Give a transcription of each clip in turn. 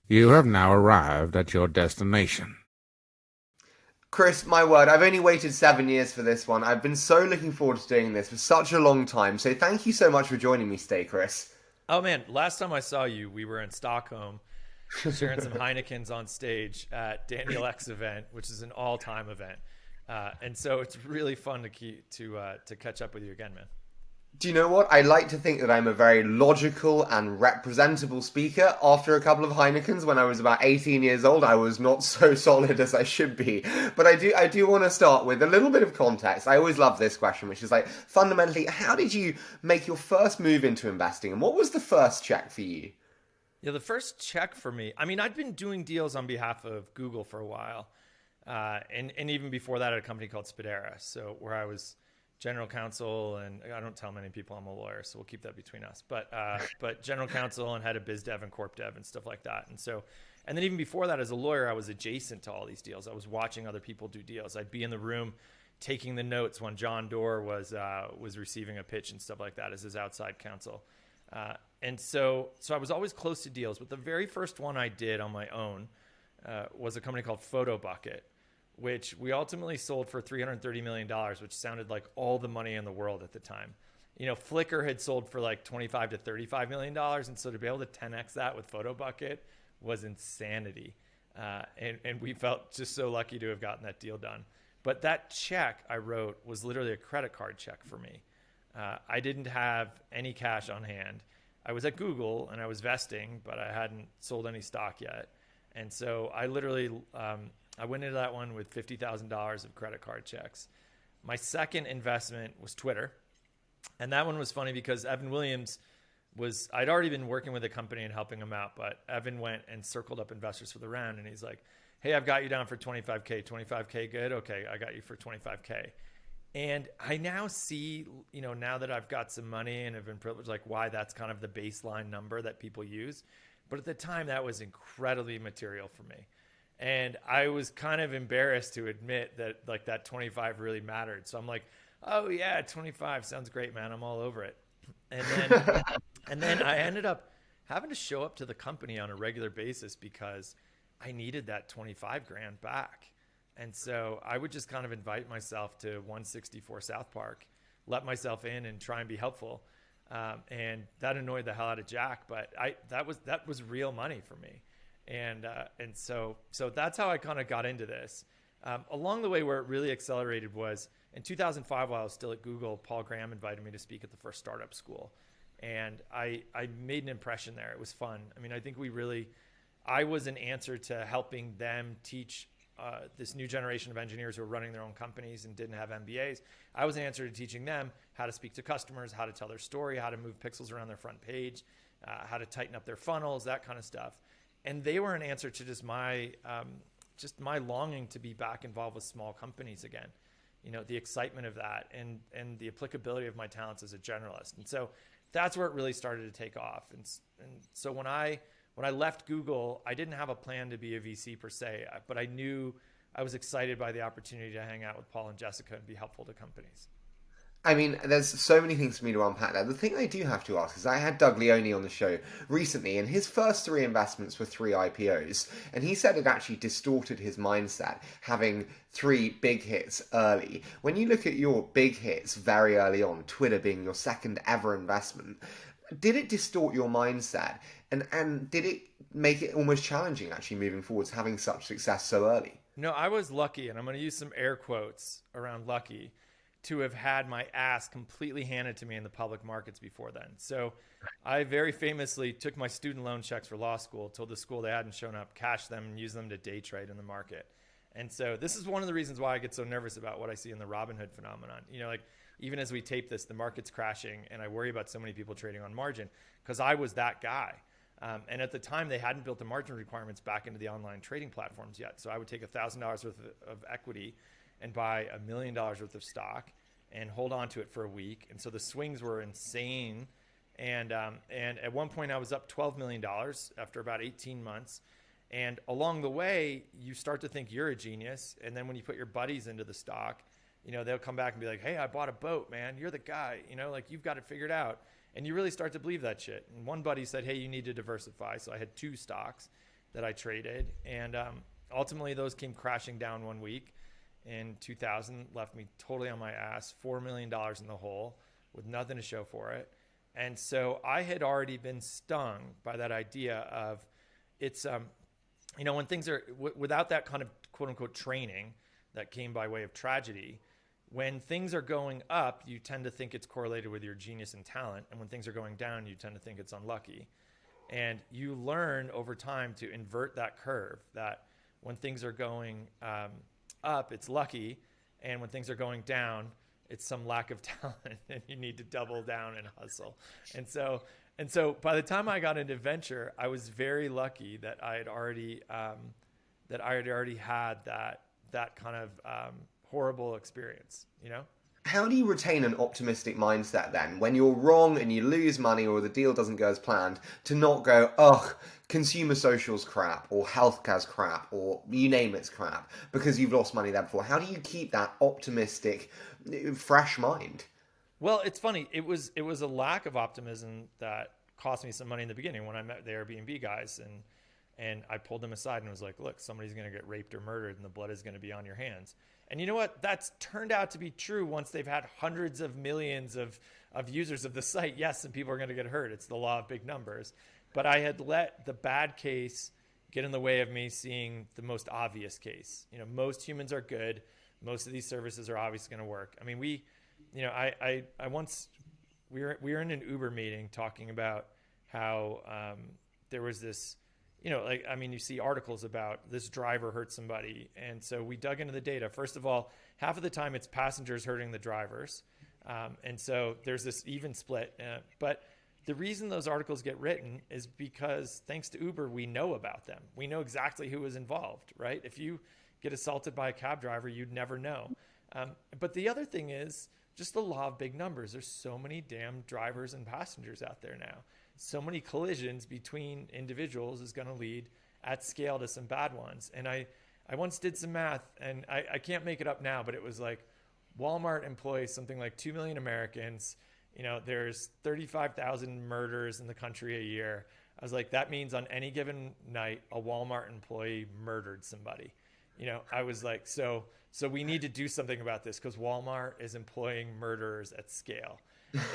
You have now arrived at your destination. Chris, my word, I've only waited 7 years for this one. I've been so looking forward to doing this for such a long time. So thank you so much for joining me today, Chris. Oh man, last time I saw you, we were in Stockholm sharing some Heinekens on stage at Daniel X event, which is an all-time event. And so it's really fun to catch up with you again, man. Do you know what? I like to think that I'm a very logical and representable speaker. After a couple of Heinekens, when I was about 18 years old, I was not so solid as I should be. But I do want to start with a little bit of context. I always love this question, which is like, fundamentally, how did you make your first move into investing, and what was the first check for you? Yeah, the first check for me. I mean, I'd been doing deals on behalf of Google for a while, and even before that, at a company called Spadera. So where I was general counsel, and I don't tell many people I'm a lawyer, so we'll keep that between us. But general counsel and head of biz dev and corp dev and stuff like that. And then even before that, as a lawyer, I was adjacent to all these deals. I was watching other people do deals. I'd be in the room taking the notes when John Doerr was receiving a pitch and stuff like that as his outside counsel. And so I was always close to deals. But the very first one I did on my own was a company called Photo Bucket, which we ultimately sold for $330 million, which sounded like all the money in the world at the time. You know, Flickr had sold for like $25 to $35 million. And so to be able to 10X that with Photo Bucket was insanity. And we felt just so lucky to have gotten that deal done. But that check I wrote was literally a credit card check for me. I didn't have any cash on hand. I was at Google and I was vesting, but I hadn't sold any stock yet. And so I literally, I went into that one with $50,000 of credit card checks. My second investment was Twitter. And that one was funny because Evan Williams I'd already been working with a company and helping him out, but Evan went and circled up investors for the round. And he's like, hey, I've got you down for 25K, 25K good. Okay. I got you for 25K. And I now see, now that I've got some money and have been privileged, like why that's kind of the baseline number that people use. But at the time, that was incredibly material for me. And I was kind of embarrassed to admit that like that 25 really mattered. So I'm like, oh yeah, 25 sounds great, man. I'm all over it. And then, and then I ended up having to show up to the company on a regular basis because I needed that 25 grand back. And so I would just kind of invite myself to 164 South Park, let myself in and try and be helpful. And that annoyed the hell out of Jack, but that was real money for me. And so that's how I kind of got into this. Along the way where it really accelerated was in 2005, while I was still at Google, Paul Graham invited me to speak at the first startup school. And I made an impression there. It was fun. I mean, I think I was an answer to helping them teach this new generation of engineers who are running their own companies and didn't have MBAs. I was an answer to teaching them how to speak to customers, how to tell their story, how to move pixels around their front page, how to tighten up their funnels, that kind of stuff. And they were an answer to just my longing to be back involved with small companies again. The excitement of that and the applicability of my talents as a generalist. And so that's where it really started to take off. And so when I left Google, I didn't have a plan to be a VC per se, but I knew I was excited by the opportunity to hang out with Paul and Jessica and be helpful to companies. I mean, there's so many things for me to unpack there. The thing I do have to ask is I had Doug Leone on the show recently, and his first three investments were three IPOs, and he said it actually distorted his mindset having three big hits early. When you look at your big hits very early on, Twitter being your second ever investment, did it distort your mindset, and did it make it almost challenging actually moving forwards having such success so early? No, I was lucky, and I'm going to use some air quotes around lucky, to have had my ass completely handed to me in the public markets before then. So I very famously took my student loan checks for law school, told the school they hadn't shown up, cashed them, and used them to day trade in the market. And so this is one of the reasons why I get so nervous about what I see in the Robinhood phenomenon. Like even as we tape this, the market's crashing, and I worry about so many people trading on margin because I was that guy. And at the time, they hadn't built the margin requirements back into the online trading platforms yet. So I would take $1,000 worth of equity and buy $1 million worth of stock and hold on to it for a week. And so the swings were insane. And at one point I was up $12 million after about 18 months. And along the way, you start to think you're a genius. And then when you put your buddies into the stock, they'll come back and be like, hey, I bought a boat, man. You're the guy, like you've got it figured out. And you really start to believe that shit. And one buddy said, hey, you need to diversify. So I had two stocks. that I traded. And ultimately, those came crashing down one week in 2000, left me totally on my ass, $4 million in the hole with nothing to show for it. And so I had already been stung by that idea of it's, when things are, without that kind of quote unquote training that came by way of tragedy, when things are going up, you tend to think it's correlated with your genius and talent. And when things are going down, you tend to think it's unlucky. And you learn over time to invert that curve, that when things are going up, it's lucky. And when things are going down, it's some lack of talent and you need to double down and hustle. And so by the time I got into venture, I was very lucky that I had already had that kind of horrible experience, How do you retain an optimistic mindset then when you're wrong and you lose money or the deal doesn't go as planned, to not go, ugh, consumer social's crap or healthcare's crap or you name it's crap because you've lost money there before? How do you keep that optimistic, fresh mind? Well, it's funny. It was a lack of optimism that cost me some money in the beginning when I met the Airbnb guys and I pulled them aside and was like, look, somebody's going to get raped or murdered and the blood is going to be on your hands. And you know what? That's turned out to be true once they've had hundreds of millions of users of the site. Yes, and people are going to get hurt. It's the law of big numbers. But I had let the bad case get in the way of me seeing the most obvious case. Most humans are good. Most of these services are obviously going to work. I mean, we were in an Uber meeting talking about how there was this, you see articles about this driver hurt somebody. And so we dug into the data. First of all, half of the time it's passengers hurting the drivers. And so there's this even split. But the reason those articles get written is because thanks to Uber, we know about them. We know exactly who was involved, right? If you get assaulted by a cab driver, you'd never know. But the other thing is just the law of big numbers. There's so many damn drivers and passengers out there now. So many collisions between individuals is going to lead at scale to some bad ones. And I once did some math, and I can't make it up now, but it was like Walmart employs something like 2 million Americans. There's 35,000 murders in the country a year. I was like, that means on any given night, a Walmart employee murdered somebody. I was like, so we need to do something about this because Walmart is employing murderers at scale.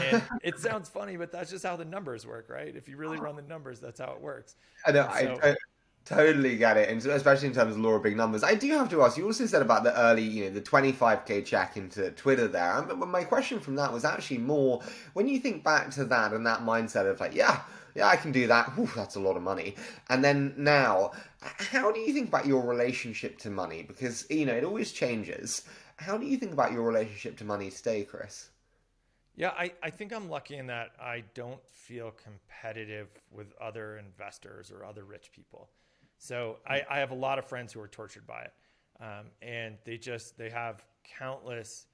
And it sounds funny, but that's just how the numbers work, right? If you really run the numbers, that's how it works. I know, I totally get it, and especially in terms of law of big numbers. I do have to ask, you also said about the early, the 25K check into Twitter there. But my question from that was actually more, when you think back to that and that mindset of like, yeah, I can do that. Whew, that's a lot of money. And then now, how do you think about your relationship to money? Because, it always changes. How do you think about your relationship to money today, Chris? Yeah, I think I'm lucky in that I don't feel competitive with other investors or other rich people. So I have a lot of friends who are tortured by it. And they have countless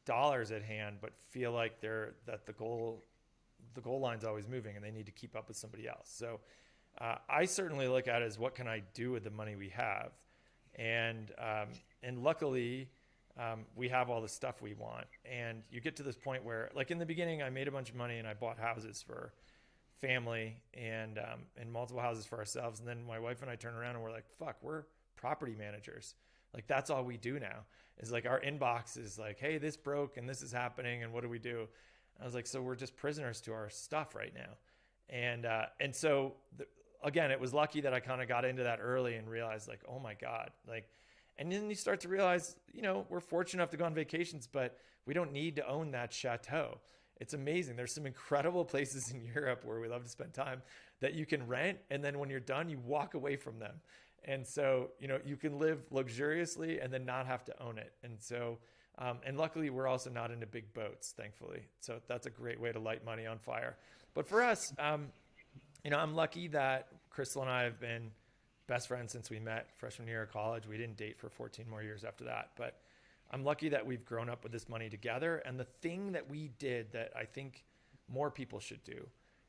dollars at hand, but feel like the goal line's always moving and they need to keep up with somebody else. So I certainly look at it as what can I do with the money we have? And luckily, we have all the stuff we want. And you get to this point where, like in the beginning, I made a bunch of money and I bought houses for family and multiple houses for ourselves. And then my wife and I turn around and we're like, fuck, we're property managers. Like that's all we do now is like our inbox is like, hey, this broke and this is happening. And what do we do? I was like, so we're just prisoners to our stuff right now. And so again, it was lucky that I kind of got into that early and realized like, oh my God, like, and then you start to realize, we're fortunate enough to go on vacations, but we don't need to own that chateau. It's amazing. There's some incredible places in Europe where we love to spend time that you can rent. And then when you're done, you walk away from them. And so, you can live luxuriously and then not have to own it. And so, and luckily we're also not into big boats, thankfully. So that's a great way to light money on fire. But for us, I'm lucky that Crystal and I have been best friends since we met freshman year of college. We didn't date for 14 more years after that, but I'm lucky that we've grown up with this money together. And the thing that we did that I think more people should do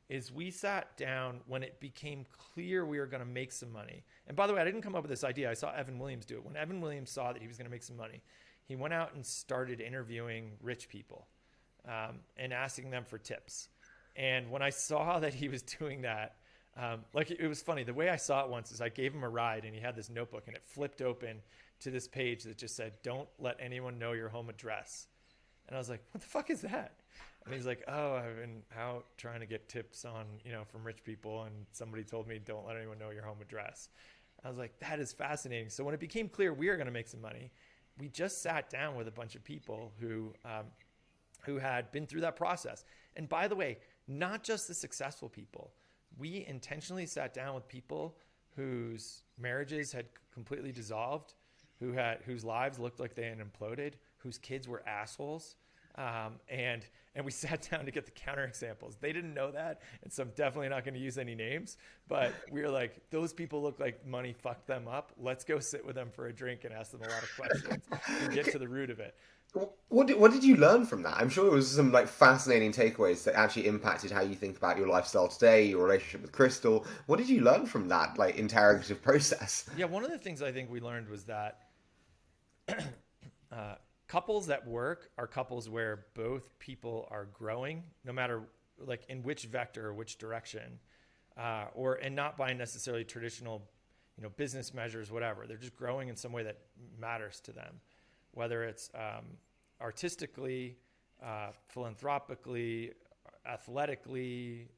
is we sat down when it became clear we were going to make some money. And by the way, I didn't come up with this idea. I saw Evan Williams do it. When Evan Williams saw that he was going to make some money, he went out and started interviewing rich people and asking them for tips. And when I saw that he was doing that, Like it was funny. The way I saw it once is I gave him a ride and he had this notebook and it flipped open to this page that just said, "Don't let anyone know your home address." And I was like, "What the fuck is that?" And he's like, "Oh, I've been out trying to get tips on, from rich people. And somebody told me, don't let anyone know your home address." I was like, that is fascinating. So when it became clear we were going to make some money, we just sat down with a bunch of people who had been through that process. And by the way, not just the successful people. We intentionally sat down with people whose marriages had completely dissolved, whose lives looked like they had imploded, whose kids were assholes. And we sat down to get the counterexamples. They didn't know that, and so I'm definitely not going to use any names. But we were like, those people look like money fucked them up. Let's go sit with them for a drink and ask them a lot of questions and get to the root of it. What did you learn from that? I'm sure it was some fascinating takeaways that actually impacted how you think about your lifestyle today, your relationship with Crystal. What did you learn from that interrogative process? Yeah, one of the things I think we learned was that couples that work are couples where both people are growing, no matter in which vector or which direction, and not by necessarily traditional, business measures, whatever. They're just growing in some way that matters to them, whether it's artistically, philanthropically, athletically,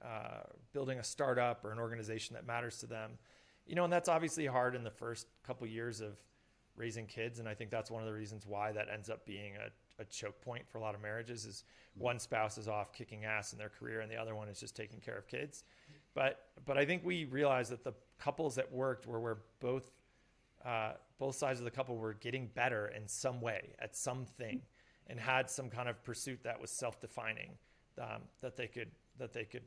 building a startup or an organization that matters to them. And that's obviously hard in the first couple years of raising kids. And I think that's one of the reasons why that ends up being a choke point for a lot of marriages is one spouse is off kicking ass in their career and the other one is just taking care of kids. But I think we realized that the couples that worked were where both sides of the couple were getting better in some way at something and had some kind of pursuit that was self-defining, that they could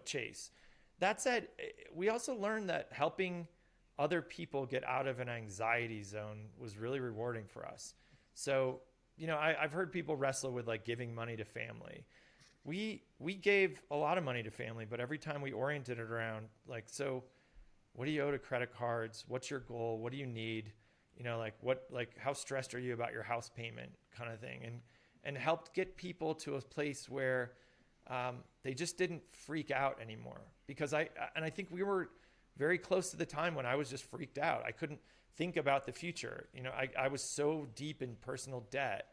chase. That said, we also learned that helping other people get out of an anxiety zone was really rewarding for us. So, I've heard people wrestle with giving money to family. We gave a lot of money to family, but every time we oriented it around so what do you owe to credit cards? What's your goal? What do you need? How stressed are you about your house payment kind of thing? And helped get people to a place where they just didn't freak out anymore. Because I think we were very close to the time when I was just freaked out. I couldn't think about the future. I was so deep in personal debt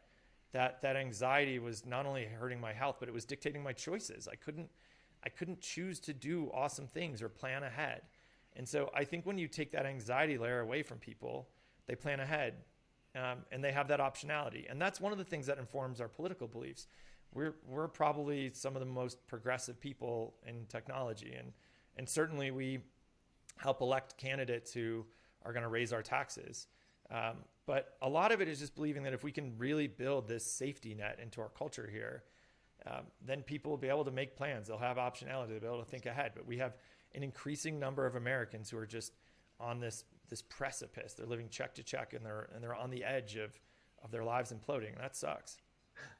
that anxiety was not only hurting my health, but it was dictating my choices. I couldn't choose to do awesome things or plan ahead. And so I think when you take that anxiety layer away from people, they plan ahead, and they have that optionality. And that's one of the things that informs our political beliefs. We're probably some of the most progressive people in technology, and certainly we help elect candidates who are going to raise our taxes. But a lot of it is just believing that if we can really build this safety net into our culture here, then people will be able to make plans. They'll have optionality. They'll be able to think ahead. But we have an increasing number of Americans who are just on this precipice. They're living check to check, and they're on the edge of their lives imploding. That sucks.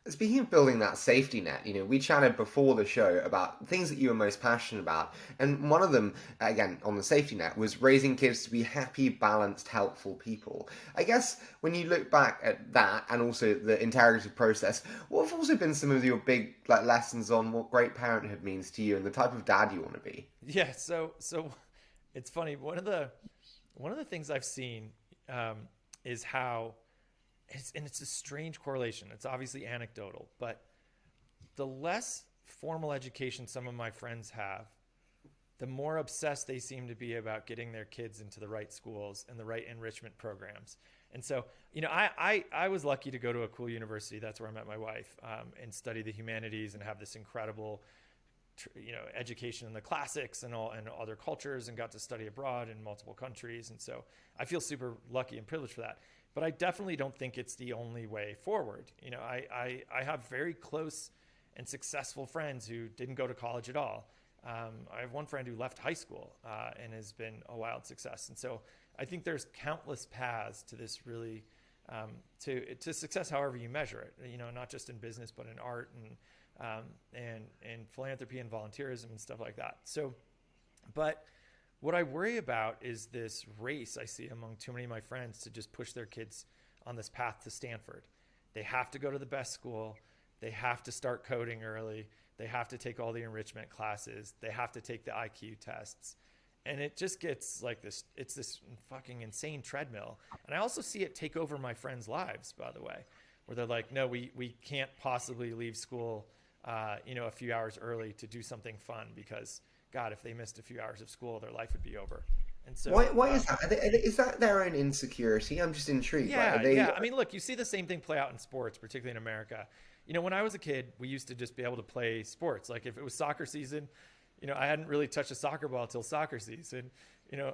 Speaking of building that safety net, we chatted before the show about things that you were most passionate about. And one of them, again, on the safety net, was raising kids to be happy, balanced, helpful people. I guess when you look back at that and also the interrogative process, what have also been some of your big lessons on what great parenthood means to you and the type of dad you want to be? Yeah, so it's funny. One of the things I've seen is how it's a strange correlation. It's obviously anecdotal, but the less formal education some of my friends have, the more obsessed they seem to be about getting their kids into the right schools and the right enrichment programs. And so, I was lucky to go to a cool university. That's where I met my wife, and study the humanities and have this incredible, education in the classics and other cultures, and got to study abroad in multiple countries. And so I feel super lucky and privileged for that. But I definitely don't think it's the only way forward. I have very close and successful friends who didn't go to college at all. I have one friend who left high school and has been a wild success. And so I think there's countless paths to this really, to success, however you measure it, not just in business, but in art and philanthropy and volunteerism and stuff like that. So, but what I worry about is this race I see among too many of my friends to just push their kids on this path to Stanford. They have to go to the best school. They have to start coding early. They have to take all the enrichment classes. They have to take the IQ tests. And it just gets like this, it's this fucking insane treadmill. And I also see it take over my friends' lives, by the way, where they're like, no, we can't possibly leave school, a few hours early to do something fun because, God, if they missed a few hours of school, their life would be over. And so, why is that? Is that their own insecurity? I'm just intrigued. Yeah, yeah. I mean, look, you see the same thing play out in sports, particularly in America. When I was a kid, we used to just be able to play sports. Like if it was soccer season, I hadn't really touched a soccer ball till soccer season.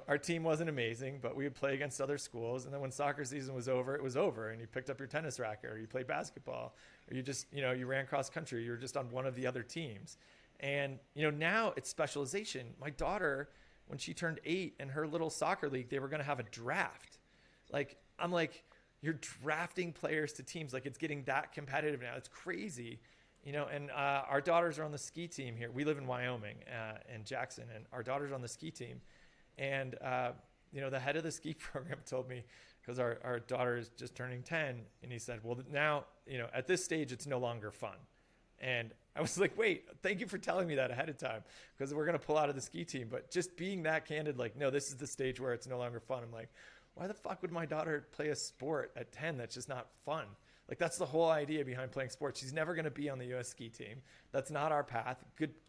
Our team wasn't amazing, but we would play against other schools. And then when soccer season was over, it was over. And you picked up your tennis racket, or you played basketball, or you just, you ran cross country. You were just on one of the other teams. And, now it's specialization. My daughter, when she turned 8 in her little soccer league, they were going to have a draft. I'm like, you're drafting players to teams. Like, it's getting that competitive now. It's crazy. And our daughters are on the ski team here. We live in Wyoming in Jackson, and our daughters are on the ski team. And, the head of the ski program told me, because our daughter is just turning 10, and he said, well, now, at this stage, it's no longer fun. And I was like, wait, thank you for telling me that ahead of time, because we're going to pull out of the ski team. But just being that candid, like, no, this is the stage where it's no longer fun. I'm like, why the fuck would my daughter play a sport at 10 that's just not fun? Like, that's the whole idea behind playing sports. She's never going to be on the U.S. ski team. That's not our path.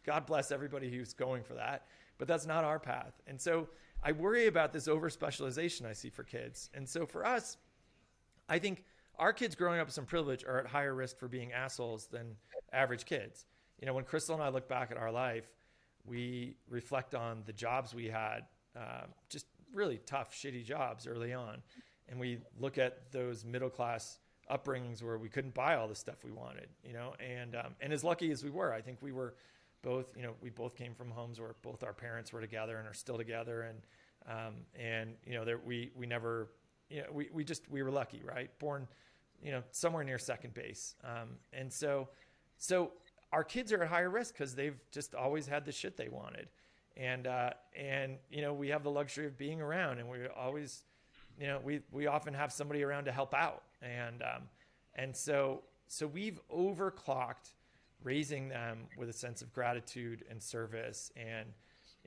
God bless everybody who's going for that, but that's not our path. And so I worry about this over specialization I see for kids. And so for us, I think our kids growing up with some privilege are at higher risk for being assholes than average kids. When Crystal and I look back at our life, we reflect on the jobs we had, just really tough, shitty jobs early on. And we look at those middle-class upbringings where we couldn't buy all the stuff we wanted, and as lucky as we were, I think we were both, we both came from homes where both our parents were together and are still together. We never, we were lucky, right? Born, somewhere near second base. And so our kids are at higher risk because they've just always had the shit they wanted. And we have the luxury of being around, and we always, we often have somebody around to help out. And so we've overclocked raising them with a sense of gratitude and service. And,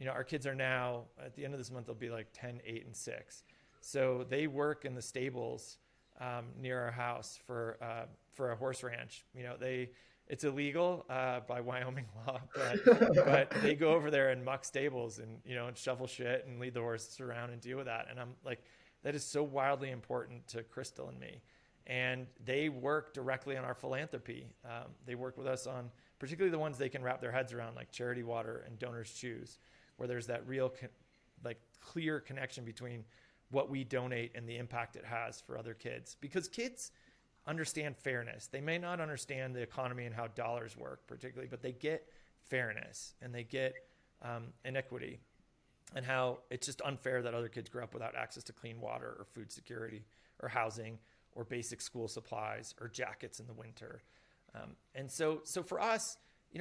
our kids are now, at the end of this month, they'll be like 10, 8, and 6. So they work in the stables near our house for a horse ranch. It's illegal by Wyoming law, but they go over there and muck stables and, and shovel shit and lead the horses around and deal with that. And I'm like, that is so wildly important to Crystal and me. And they work directly on our philanthropy. They work with us on particularly the ones they can wrap their heads around, like Charity Water and Donors Choose, where there's that real clear connection between what we donate and the impact it has for other kids. Because kids understand fairness. They may not understand the economy and how dollars work particularly, but they get fairness and they get inequity, and how it's just unfair that other kids grow up without access to clean water or food security or housing or basic school supplies or jackets in the winter. And so for us,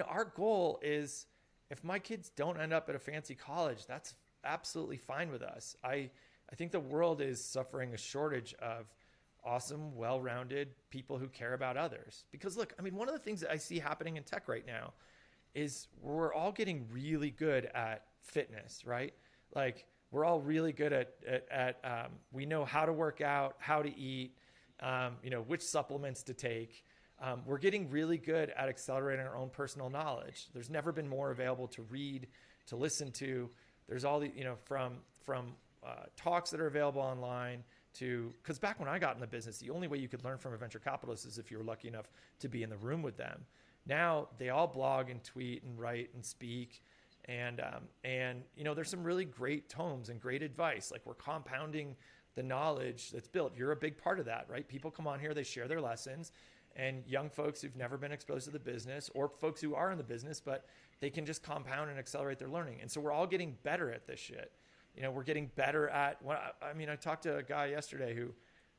our goal is, if my kids don't end up at a fancy college, that's absolutely fine with us. I think the world is suffering a shortage of awesome, well-rounded people who care about others. Because look, I mean, one of the things that I see happening in tech right now is we're all getting really good at fitness, right? Like, we're all really good at we know how to work out, how to eat, which supplements to take. We're getting really good at accelerating our own personal knowledge. There's never been more available to read, to listen to. There's all the, from talks that are available online to, because back when I got in the business, the only way you could learn from a venture capitalist is if you were lucky enough to be in the room with them. Now they all blog and tweet and write and speak. And there's some really great tomes and great advice. Like, we're compounding the knowledge that's built. You're a big part of that, right? People come on here, they share their lessons, and young folks who've never been exposed to the business, or folks who are in the business, but they can just compound and accelerate their learning. And so we're all getting better at this shit. We're getting better at, I talked to a guy yesterday who,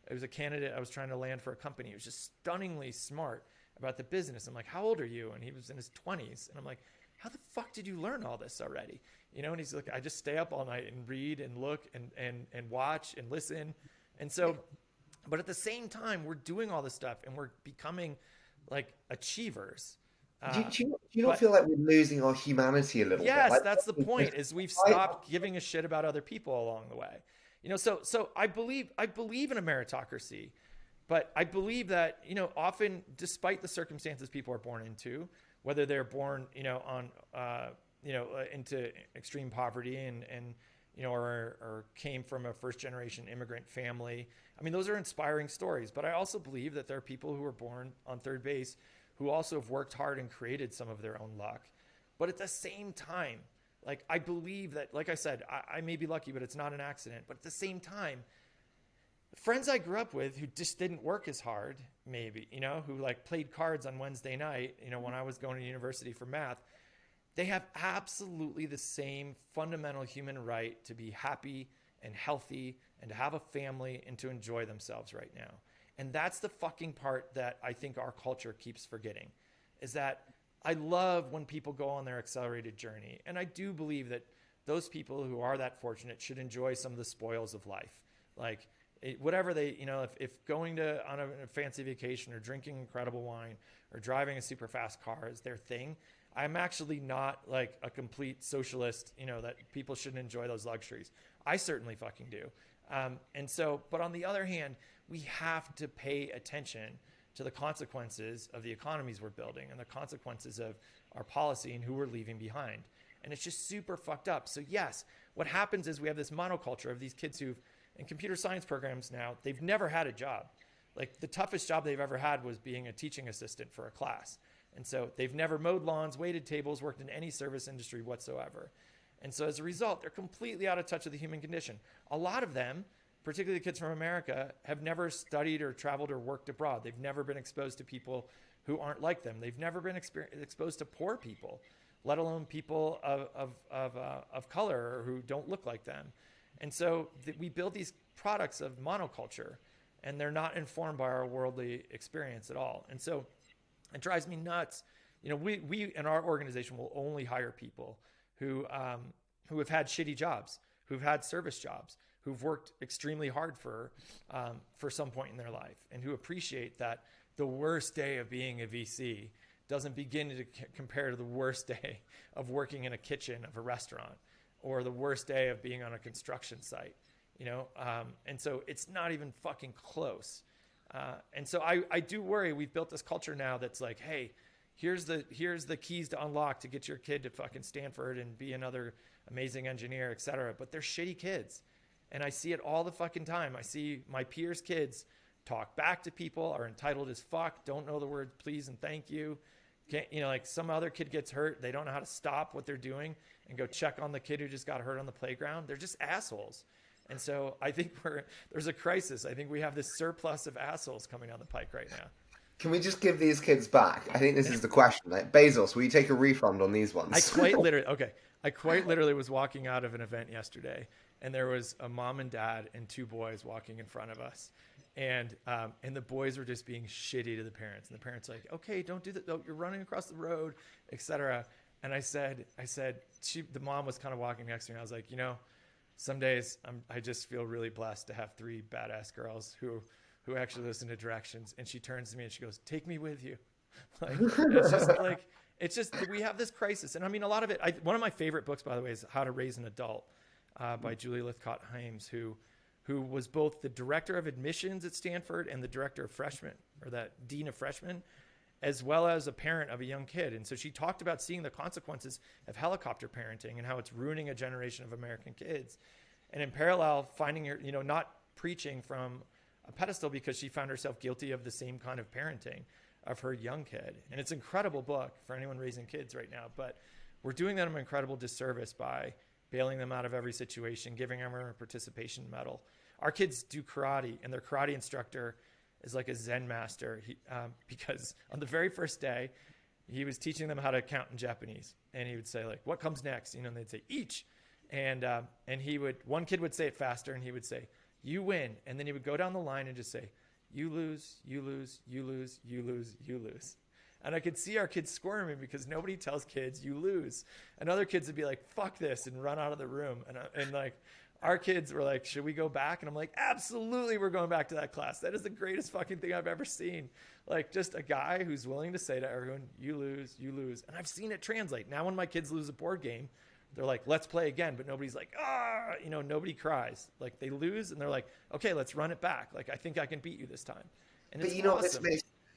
it was a candidate I was trying to land for a company. He was just stunningly smart about the business. I'm like, how old are you? And he was in his 20s. And I'm like, how the fuck did you learn all this already? And he's like, I just stay up all night and read and look and watch and listen. And so, but at the same time, we're doing all this stuff and we're becoming like achievers. Do you not feel like we're losing our humanity a little bit? Yes, Like, that's the point. Is we've stopped giving a shit about other people along the way. So I believe in a meritocracy, but I believe that often, despite the circumstances people are born into, whether they're born into extreme poverty and or came from a first generation immigrant family. I mean, those are inspiring stories. But I also believe that there are people who are born on third base who also have worked hard and created some of their own luck. But at the same time, like, I believe that, like I said, I may be lucky, but it's not an accident. But at the same time, friends I grew up with who just didn't work as hard, maybe, who like played cards on Wednesday night, when I was going to university for math, they have absolutely the same fundamental human right to be happy and healthy and to have a family and to enjoy themselves right now. And that's the fucking part that I think our culture keeps forgetting, is that I love when people go on their accelerated journey. And I do believe that those people who are that fortunate should enjoy some of the spoils of life. Like whatever they, if going on a fancy vacation or drinking incredible wine or driving a super fast car is their thing, I'm actually not like a complete socialist, that people shouldn't enjoy those luxuries. I certainly fucking do. But on the other hand, we have to pay attention to the consequences of the economies we're building and the consequences of our policy and who we're leaving behind. And it's just super fucked up. So yes, what happens is we have this monoculture of these kids who've, in computer science programs now, they've never had a job. Like the toughest job they've ever had was being a teaching assistant for a class. And so they've never mowed lawns, waited tables, worked in any service industry whatsoever. And so as a result, they're completely out of touch with the human condition. A lot of them, particularly the kids from America, have never studied or traveled or worked abroad. They've never been exposed to people who aren't like them. They've never been exposed to poor people, let alone people of color or who don't look like them. And so we build these products of monoculture, and they're not informed by our worldly experience at all. And so it drives me nuts. We in our organization will only hire people who have had shitty jobs, who've had service jobs, who've worked extremely hard for some point in their life, and who appreciate that the worst day of being a VC doesn't begin to compare to the worst day of working in a kitchen of a restaurant or the worst day of being on a construction site, and so it's not even fucking close. And so I do worry we've built this culture now that's like, hey, here's the keys to unlock to get your kid to fucking Stanford and be another amazing engineer, et cetera. But they're shitty kids. And I see it all the fucking time. I see my peers' kids talk back to people, are entitled as fuck, don't know the word please and thank you. Can't, like some other kid gets hurt, they don't know how to stop what they're doing and go check on the kid who just got hurt on the playground. They're just assholes. And so I think there's a crisis. I think we have this surplus of assholes coming down the pike right now. Can we just give these kids back? I think this is the question. Like, Bezos, will you take a refund on these ones? I quite literally was walking out of an event yesterday, and there was a mom and dad and two boys walking in front of us. And the boys were just being shitty to the parents. And the parents like, okay, don't do that. Oh, you're running across the road, etc. And I said, the mom was kind of walking next to me. I was like, some days I just feel really blessed to have three badass girls who actually listen to directions. And she turns to me and she goes, take me with you. It's just we have this crisis. And I mean, a lot of it, one of my favorite books, by the way, is How to Raise an Adult by Julie Lythcott-Himes, who was both the director of admissions at Stanford and the director of freshmen, or the dean of freshmen, as well as a parent of a young kid. And so she talked about seeing the consequences of helicopter parenting and how it's ruining a generation of American kids. And in parallel, finding her, not preaching from a pedestal because she found herself guilty of the same kind of parenting of her young kid. And it's an incredible book for anyone raising kids right now. But we're doing them an incredible disservice by bailing them out of every situation, giving them a participation medal. Our kids do karate, and their karate instructor is like a Zen master. Because on the very first day, he was teaching them how to count in Japanese, and he would say like, "What comes next?" And they'd say "each," and one kid would say it faster, and he would say, "You win," and then he would go down the line and just say, "You lose, you lose, you lose, you lose, you lose." And I could see our kids squirming because nobody tells kids you lose. And other kids would be like, fuck this, and run out of the room. And like, our kids were like, should we go back? And I'm like, absolutely, we're going back to that class. That is the greatest fucking thing I've ever seen. Like, just a guy who's willing to say to everyone, you lose, you lose. And I've seen it translate. Now when my kids lose a board game, they're like, let's play again. But nobody's like, nobody cries. Like, they lose and they're like, okay, let's run it back. Like, I think I can beat you this time. And But it's awesome.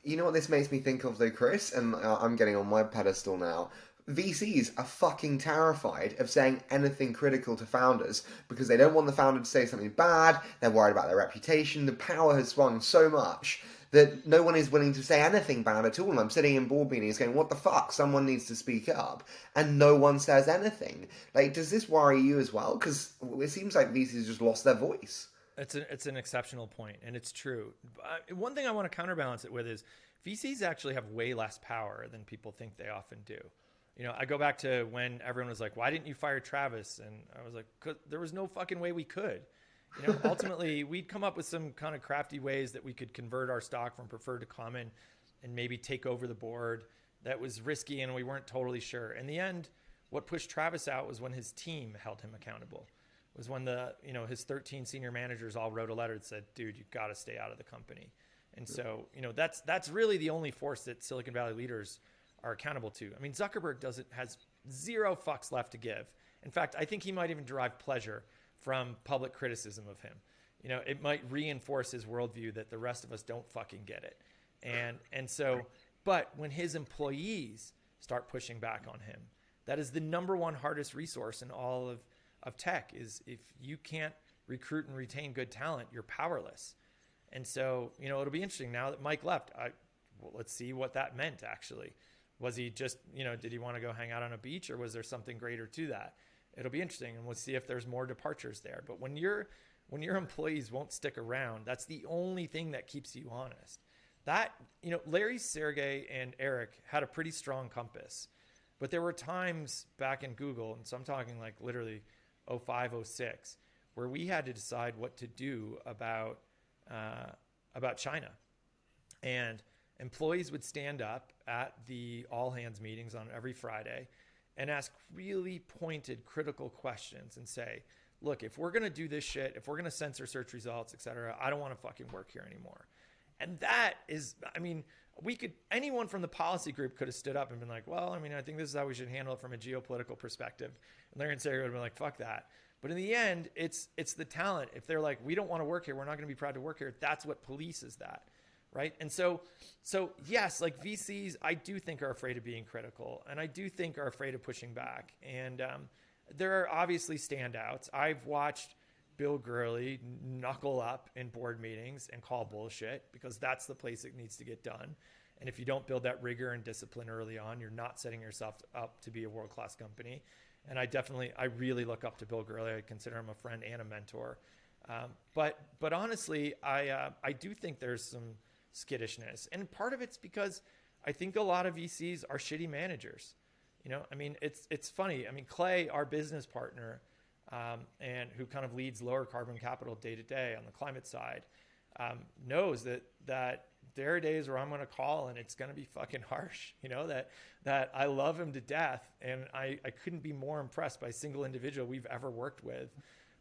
You know what this makes me think of though, Chris? And I'm getting on my pedestal now. VCs are fucking terrified of saying anything critical to founders because they don't want the founder to say something bad. They're worried about their reputation. The power has swung so much that no one is willing to say anything bad at all. And I'm sitting in board meetings going, what the fuck? Someone needs to speak up. And no one says anything. Like, does this worry you as well? Because it seems like VCs just lost their voice. It's an exceptional point, and it's true. One thing I want to counterbalance it with is VCs actually have way less power than people think they often do. I go back to when everyone was like, why didn't you fire Travis? And I was like, 'cause there was no fucking way we could. Ultimately, we'd come up with some kind of crafty ways that we could convert our stock from preferred to common and maybe take over the board. That was risky, and we weren't totally sure. In the end, what pushed Travis out was when his team held him accountable. It was when his 13 senior managers all wrote a letter that said, dude, you've got to stay out of the company. And so, that's really the only force that Silicon Valley leaders are accountable to. I mean, Zuckerberg has zero fucks left to give. In fact, I think he might even derive pleasure from public criticism of him. It might reinforce his worldview that the rest of us don't fucking get it. And so, but when his employees start pushing back on him, that is the number one hardest resource in all of tech is if you can't recruit and retain good talent, you're powerless. And so, it'll be interesting now that Mike left. Let's see what that meant actually. Was he just, did he want to go hang out on a beach, or was there something greater to that? It'll be interesting, and we'll see if there's more departures there. But when your employees won't stick around, that's the only thing that keeps you honest. That, Larry, Sergey, and Eric had a pretty strong compass. But there were times back in Google, and so I'm talking like literally 05, 06, where we had to decide what to do about China. And employees would stand up at the all hands meetings on every Friday and ask really pointed, critical questions and say, look, if we're going to do this shit, if we're going to censor search results, et cetera, I don't want to fucking work here anymore. And that is, anyone from the policy group could have stood up and been like, well, I think this is how we should handle it from a geopolitical perspective. And Larry and Sarah would have been like, fuck that. But in the end, it's the talent. If they're like, we don't want to work here, we're not going to be proud to work here, that's what polices that. Right. And so yes, like VCs, I do think are afraid of being critical, and I do think are afraid of pushing back. And there are obviously standouts. I've watched Bill Gurley knuckle up in board meetings and call bullshit because that's the place it needs to get done. And if you don't build that rigor and discipline early on, you're not setting yourself up to be a world-class company. And I really look up to Bill Gurley. I consider him a friend and a mentor. But honestly, I do think there's some skittishness. And part of it's because I think a lot of VCs are shitty managers. It's funny. Clay, our business partner, and who kind of leads lower carbon capital day to day on the climate side, knows that there are days where I'm going to call and it's going to be fucking harsh, that I love him to death. And I couldn't be more impressed by a single individual we've ever worked with.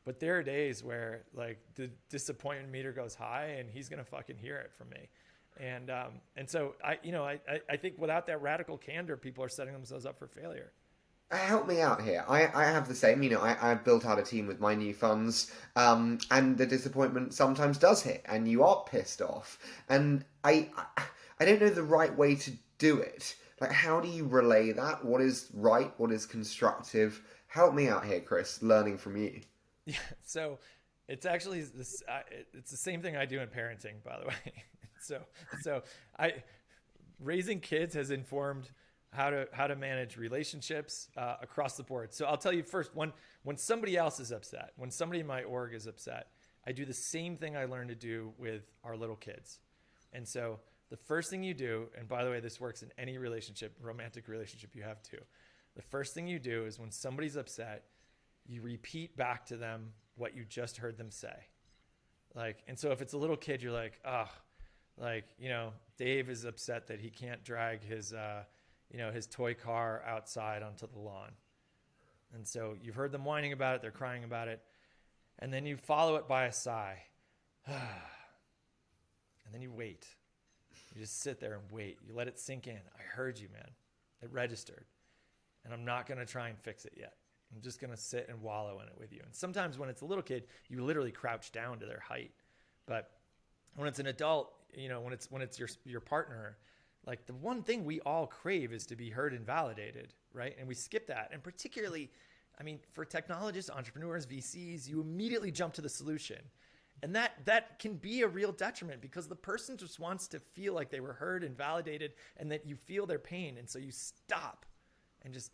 But there are days where like the disappointment meter goes high and he's going to fucking hear it from me. And so I think without that radical candor, people are setting themselves up for failure. Help me out here. I have the same. I've built out a team with my new funds, and the disappointment sometimes does hit, and you are pissed off. And I don't know the right way to do it. Like, how do you relay that? What is right? What is constructive? Help me out here, Chris. Learning from you. Yeah. So it's actually this. It's the same thing I do in parenting, by the way. So raising kids has informed how to manage relationships across the board. So I'll tell you first, when somebody else is upset, when somebody in my org is upset, I do the same thing I learned to do with our little kids. And so the first thing you do, and by the way, this works in any relationship, romantic relationship you have too. The first thing you do is when somebody's upset, you repeat back to them what you just heard them say. And so if it's a little kid, you're like, Dave is upset that he can't drag his toy car outside onto the lawn. And so you've heard them whining about it. They're crying about it. And then you follow it by a sigh. And then you wait. You just sit there and wait. You let it sink in. I heard you, man. It registered. And I'm not going to try and fix it yet. I'm just going to sit and wallow in it with you. And sometimes when it's a little kid, you literally crouch down to their height. But when it's an adult, you know, when it's your partner, like the one thing we all crave is to be heard and validated, right? And we skip that. And particularly, I mean, for technologists, entrepreneurs, VCs, you immediately jump to the solution. And that can be a real detriment because the person just wants to feel like they were heard and validated and that you feel their pain. And so you stop and just,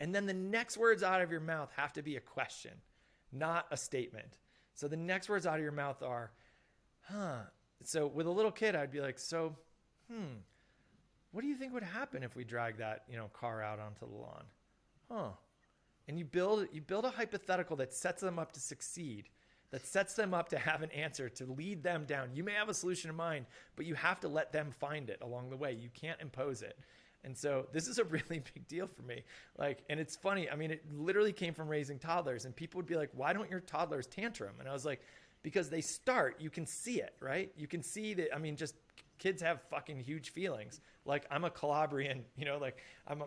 And then the next words out of your mouth have to be a question, not a statement. So the next words out of your mouth are, So with a little kid, I'd be like, what do you think would happen if we drag that, car out onto the lawn? And you build a hypothetical that sets them up to succeed, that sets them up to have an answer, to lead them down. You may have a solution in mind, but you have to let them find it along the way. You can't impose it. And so this is a really big deal for me. And it's funny. I mean, it literally came from raising toddlers, and people would be like, why don't your toddlers tantrum? And I was like, because they start, you can see it, right? You can see that. I mean, just kids have fucking huge feelings. Like I'm a Calabrian,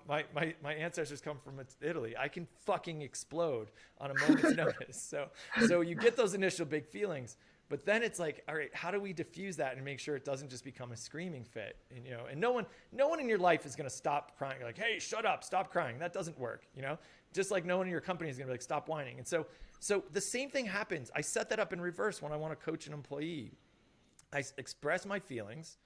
my ancestors come from Italy. I can fucking explode on a moment's notice. So you get those initial big feelings, but then it's like, all right, how do we diffuse that and make sure it doesn't just become a screaming fit? And no one in your life is going to stop crying. You're like, hey, shut up, stop crying. That doesn't work. Just like no one in your company is going to be like, stop whining. And so the same thing happens. I set that up in reverse when I want to coach an employee. I express my feelings,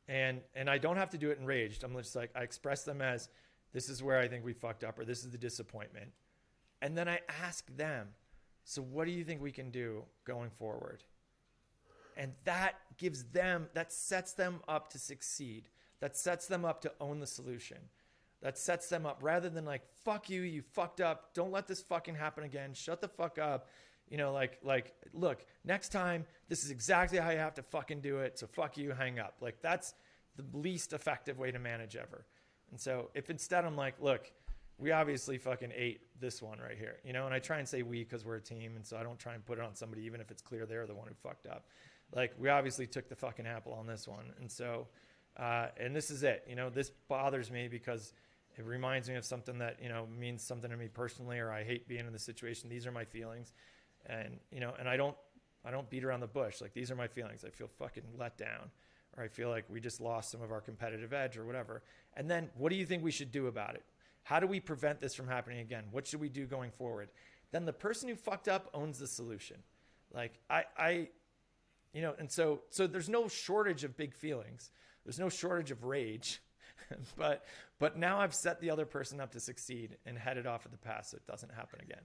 and I don't have to do it enraged. I'm just like, I express them as, this is where I think we fucked up, or this is the disappointment. And then I ask them, so what do you think we can do going forward? And that sets them up to succeed. That sets them up to own the solution. That sets them up rather than like, fuck you, you fucked up. Don't let this fucking happen again. Shut the fuck up. Look, next time, this is exactly how you have to fucking do it. So fuck you, hang up. Like that's the least effective way to manage ever. And so if instead I'm like, look, we obviously fucking ate this one right here, and I try and say we, cause we're a team. And so I don't try and put it on somebody, even if it's clear they're the one who fucked up. Like we obviously took the fucking apple on this one. And so, and this is it, this bothers me because it reminds me of something that, means something to me personally, or I hate being in this situation. These are my feelings. And, and I don't beat around the bush. Like these are my feelings. I feel fucking let down, or I feel like we just lost some of our competitive edge or whatever. And then what do you think we should do about it? How do we prevent this from happening again? What should we do going forward? Then the person who fucked up owns the solution. Like and so there's no shortage of big feelings. There's no shortage of rage, but now I've set the other person up to succeed and headed off at the pass so it doesn't happen again.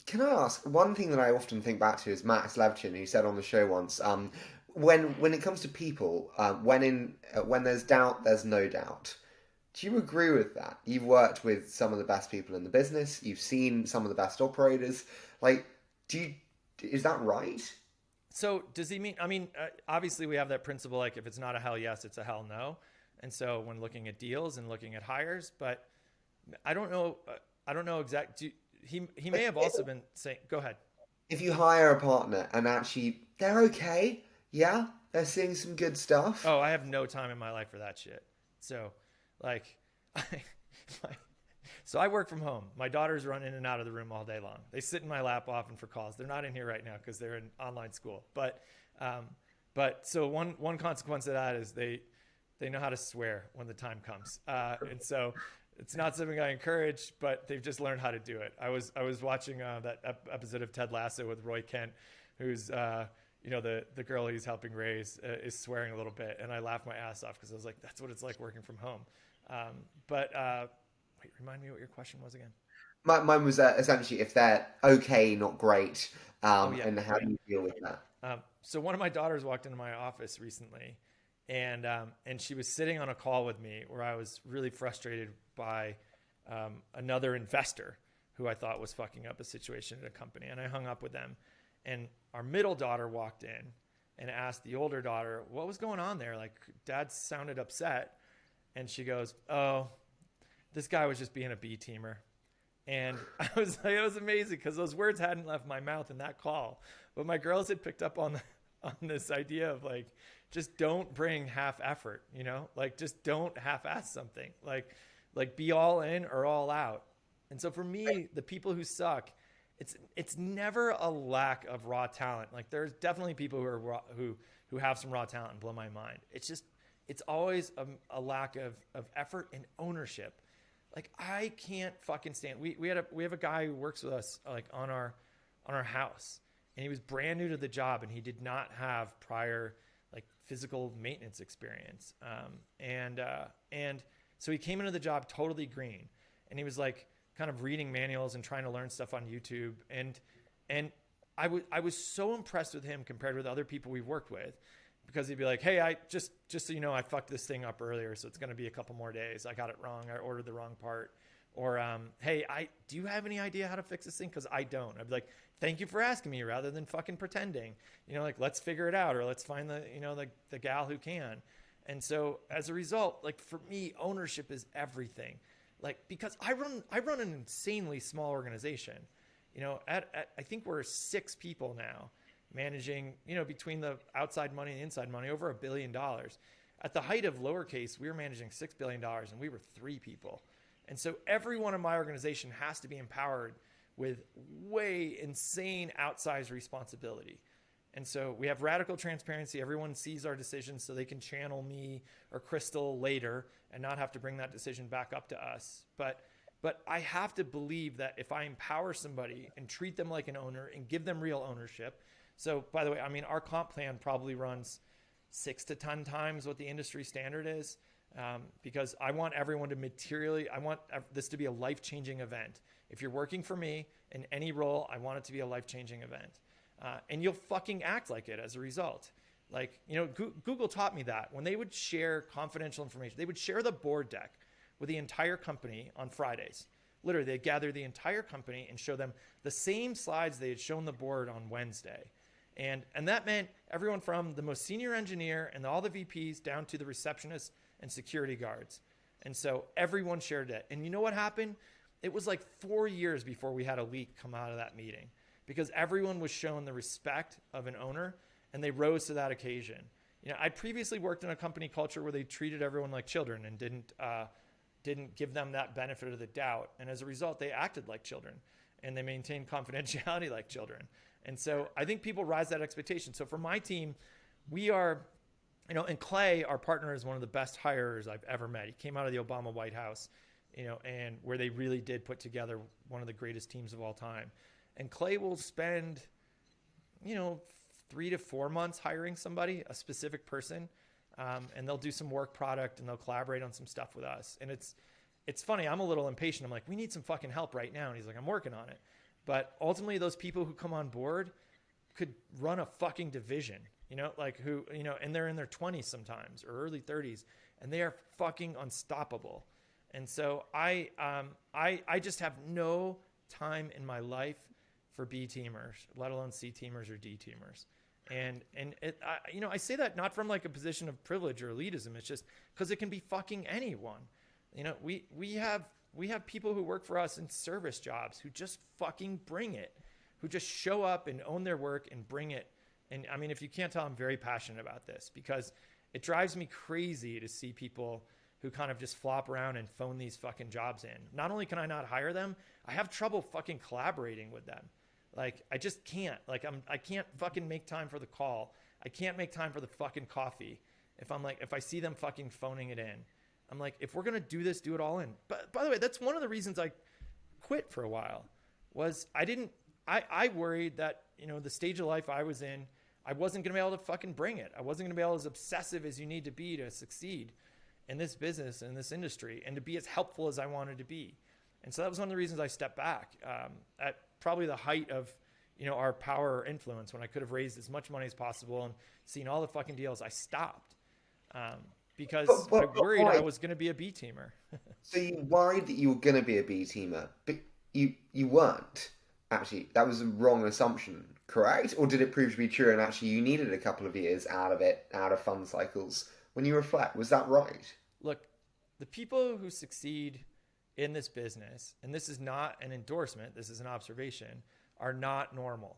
Can I ask, one thing that I often think back to is Max Levchin, who said on the show once, when it comes to people, when there's doubt, there's no doubt. Do you agree with that? You've worked with some of the best people in the business. You've seen some of the best operators. Is that right? So does he mean, obviously we have that principle, like if it's not a hell yes, it's a hell no. And so when looking at deals and looking at hires, but I don't know exactly. He may have also been saying, go ahead. If you hire a partner and actually they're okay, yeah, they're seeing some good stuff. Oh, I have no time in my life for that shit. So so I work from home. My daughters run in and out of the room all day long. They sit in my lap often for calls. They're not in here right now because they're in online school. But so one consequence of that is they know how to swear when the time comes. And so it's not something I encourage, but they've just learned how to do it. I was watching that episode of Ted Lasso with Roy Kent, who's the girl he's helping raise is swearing a little bit, and I laughed my ass off because I was like, that's what it's like working from home. Wait, remind me what your question was again. Mine was essentially if they're okay, not great, and how do you deal with that? So one of my daughters walked into my office recently, and she was sitting on a call with me where I was really frustrated by another investor who I thought was fucking up a situation at a company. And I hung up with them. And our middle daughter walked in and asked the older daughter, what was going on there? Like, Dad sounded upset. And she goes, oh, this guy was just being a B-teamer. And it was amazing because those words hadn't left my mouth in that call, but my girls had picked up on this idea of like, just don't bring half effort, like just don't half-ass something, like be all in or all out. And so for me, the people who suck, it's never a lack of raw talent. Like there's definitely people who are raw, who have some raw talent and blow my mind. It's always a lack of effort and ownership. Like I can't fucking stand. We have a guy who works with us like on our house, and he was brand new to the job, and he did not have prior like physical maintenance experience. And so he came into the job totally green, and he was like kind of reading manuals and trying to learn stuff on YouTube. And I was so impressed with him compared with other people we've worked with, because he'd be like, hey, I just so you know, I fucked this thing up earlier, so it's going to be a couple more days. I got it wrong. I ordered the wrong part. Or, hey, do you have any idea how to fix this thing? Because I don't. I'd be like, thank you for asking me, rather than fucking pretending. Like, let's figure it out, or let's find the gal who can. And so as a result, like for me, ownership is everything. Like, because I run an insanely small organization. I think we're 6 people now, managing, between the outside money and the inside money, over $1 billion. At the height of lowercase, we were managing $6 billion, and we were 3 people. And so everyone in my organization has to be empowered with way insane outsized responsibility. And so we have radical transparency. Everyone sees our decisions so they can channel me or Crystal later and not have to bring that decision back up to us. But I have to believe that if I empower somebody and treat them like an owner and give them real ownership. So by the way, I mean, our comp plan probably runs 6 to 10 times what the industry standard is. Because I want everyone to I want this to be a life-changing event. If you're working for me in any role, I want it to be a life-changing event. And you'll fucking act like it as a result. Like, Google taught me that when they would share confidential information, they would share the board deck with the entire company on Fridays. Literally, they'd gather the entire company and show them the same slides they had shown the board on Wednesday. And that meant everyone from the most senior engineer and all the VPs down to the receptionist and security guards. And so everyone shared it. And you know what happened? It was like 4 years before we had a leak come out of that meeting, because everyone was shown the respect of an owner and they rose to that occasion. I previously worked in a company culture where they treated everyone like children and didn't give them that benefit of the doubt. And as a result, they acted like children and they maintained confidentiality like children. And so I think people rise to that expectation. So for my team, we are, and Clay, our partner, is one of the best hires I've ever met. He came out of the Obama White House, and where they really did put together one of the greatest teams of all time. And Clay will spend, 3 to 4 months hiring somebody, a specific person, and they'll do some work product and they'll collaborate on some stuff with us. And it's funny. I'm a little impatient. I'm like, we need some fucking help right now. And he's like, I'm working on it. But ultimately, those people who come on board could run a fucking division, and they're in their 20s sometimes or early 30s, and they are fucking unstoppable. And so I just have no time in my life for B teamers, let alone C teamers or D teamers. And I say that not from like a position of privilege or elitism. It's just because it can be fucking anyone. We have people who work for us in service jobs who just fucking bring it, who just show up and own their work and bring it. And I mean, if you can't tell, I'm very passionate about this because it drives me crazy to see people who kind of just flop around and phone these fucking jobs in. Not only can I not hire them, I have trouble fucking collaborating with them. Like, I just can't. Like, I can't fucking make time for the call. I can't make time for the fucking coffee. If I see them fucking phoning it in, I'm like, if we're going to do this, do it all in. But by the way, that's one of the reasons I quit for a while was I worried that, the stage of life I was in, I wasn't going to be able to fucking bring it. I wasn't going to be able as obsessive as you need to be to succeed in this business, in this industry, and to be as helpful as I wanted to be. And so that was one of the reasons I stepped back at probably the height of, our power or influence, when I could have raised as much money as possible and seen all the fucking deals. I stopped because I worried I was going to be a B teamer. So you worried that you were going to be a B teamer, but you weren't. Actually, that was a wrong assumption, correct? Or did it prove to be true and actually you needed a couple of years out of fund cycles? When you reflect, was that right? Look, the people who succeed, in this business, and this is not an endorsement, this is an observation, are not normal.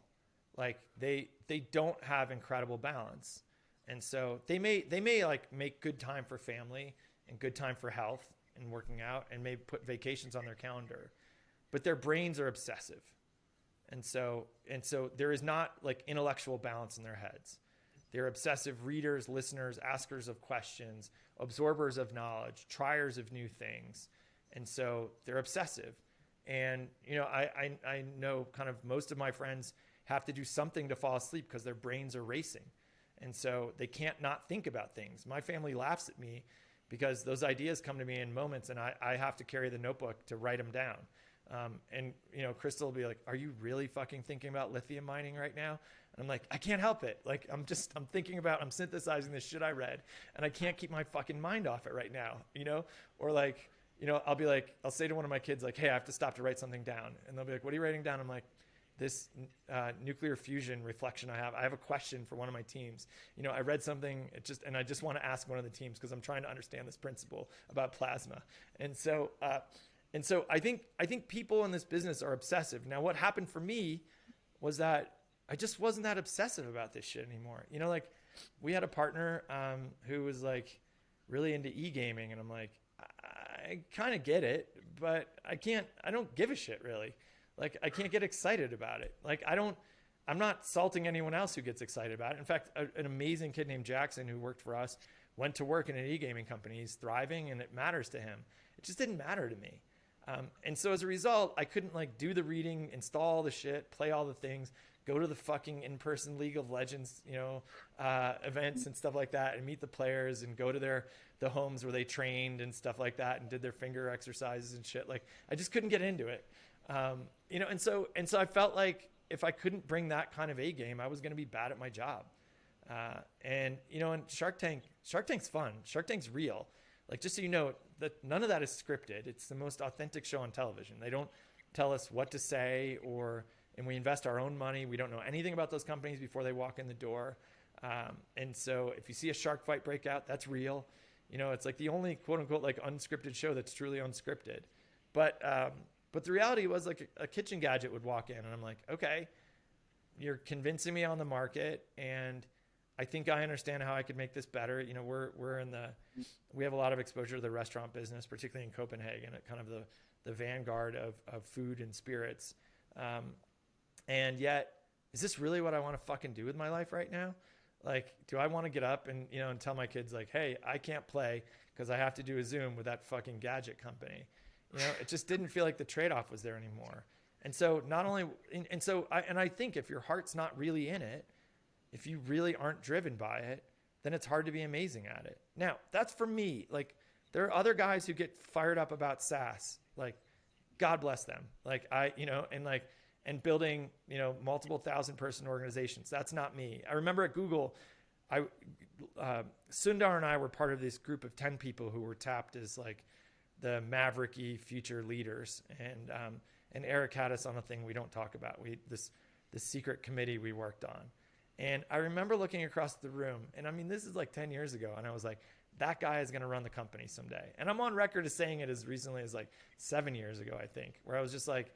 Like they don't have incredible balance. And so they may like make good time for family and good time for health and working out and maybe put vacations on their calendar, but their brains are obsessive. And so there is not like intellectual balance in their heads. They're obsessive readers, listeners, askers of questions, absorbers of knowledge, triers of new things. And so they're obsessive. And, you know, I know kind of most of my friends have to do something to fall asleep because their brains are racing. And so they can't not think about things. My family laughs at me because those ideas come to me in moments and I have to carry the notebook to write them down. And, you know, Crystal will be like, are you really fucking thinking about lithium mining right now? And I'm like, I can't help it. Like, I'm synthesizing this shit I read and I can't keep my fucking mind off it right now, you know? Or like, you know, I'll say to one of my kids, like, hey, I have to stop to write something down. And they'll be like, what are you writing down? I'm like, this nuclear fusion reflection I have a question for one of my teams. You know, I read something, and I just want to ask one of the teams because I'm trying to understand this principle about plasma. And so I think people in this business are obsessive. Now, what happened for me was that I just wasn't that obsessive about this shit anymore. You know, like we had a partner who was like really into e-gaming, and I'm like, I kind of get it, but I don't give a shit really. Like I can't get excited about it. Like I'm not salting anyone else who gets excited about it. In fact, an amazing kid named Jackson who worked for us went to work in an e-gaming company. He's thriving and it matters to him. It just didn't matter to me. And so as a result, I couldn't like do the reading, install all the shit, play all the things, go to the fucking in-person League of Legends, you know, events and stuff like that and meet the players and go to the homes where they trained and stuff like that and did their finger exercises and shit. Like I just couldn't get into it. You know, and so I felt like if I couldn't bring that kind of A game, I was going to be bad at my job. And you know, and Shark Tank's fun. Shark Tank's real. Like, just so you know, that none of that is scripted. It's the most authentic show on television. They don't tell us what to say and we invest our own money. We don't know anything about those companies before they walk in the door. And so if you see a shark fight break out, that's real. You know, it's like the only quote unquote, like unscripted show that's truly unscripted. But the reality was like a kitchen gadget would walk in and I'm like, okay, you're convincing me on the market. And I think I understand how I could make this better. You know, we have a lot of exposure to the restaurant business, particularly in Copenhagen, at kind of the vanguard of food and spirits. And yet, is this really what I want to fucking do with my life right now? Like, do I want to get up and, you know, and tell my kids like, hey, I can't play because I have to do a Zoom with that fucking gadget company. You know, it just didn't feel like the trade-off was there anymore. And so I think if your heart's not really in it, if you really aren't driven by it, then it's hard to be amazing at it. Now, that's for me. Like, there are other guys who get fired up about SaaS. Like, God bless them. Like, and building, you know, multiple 1,000-person organizations. That's not me. I remember at Google, Sundar and I were part of this group of 10 people who were tapped as like the mavericky future leaders. And Eric had us on a thing we don't talk about. This secret committee we worked on. And I remember looking across the room, and I mean, this is like 10 years ago, and I was like, that guy is going to run the company someday. And I'm on record as saying it as recently as like 7 years ago, I think, where I was just like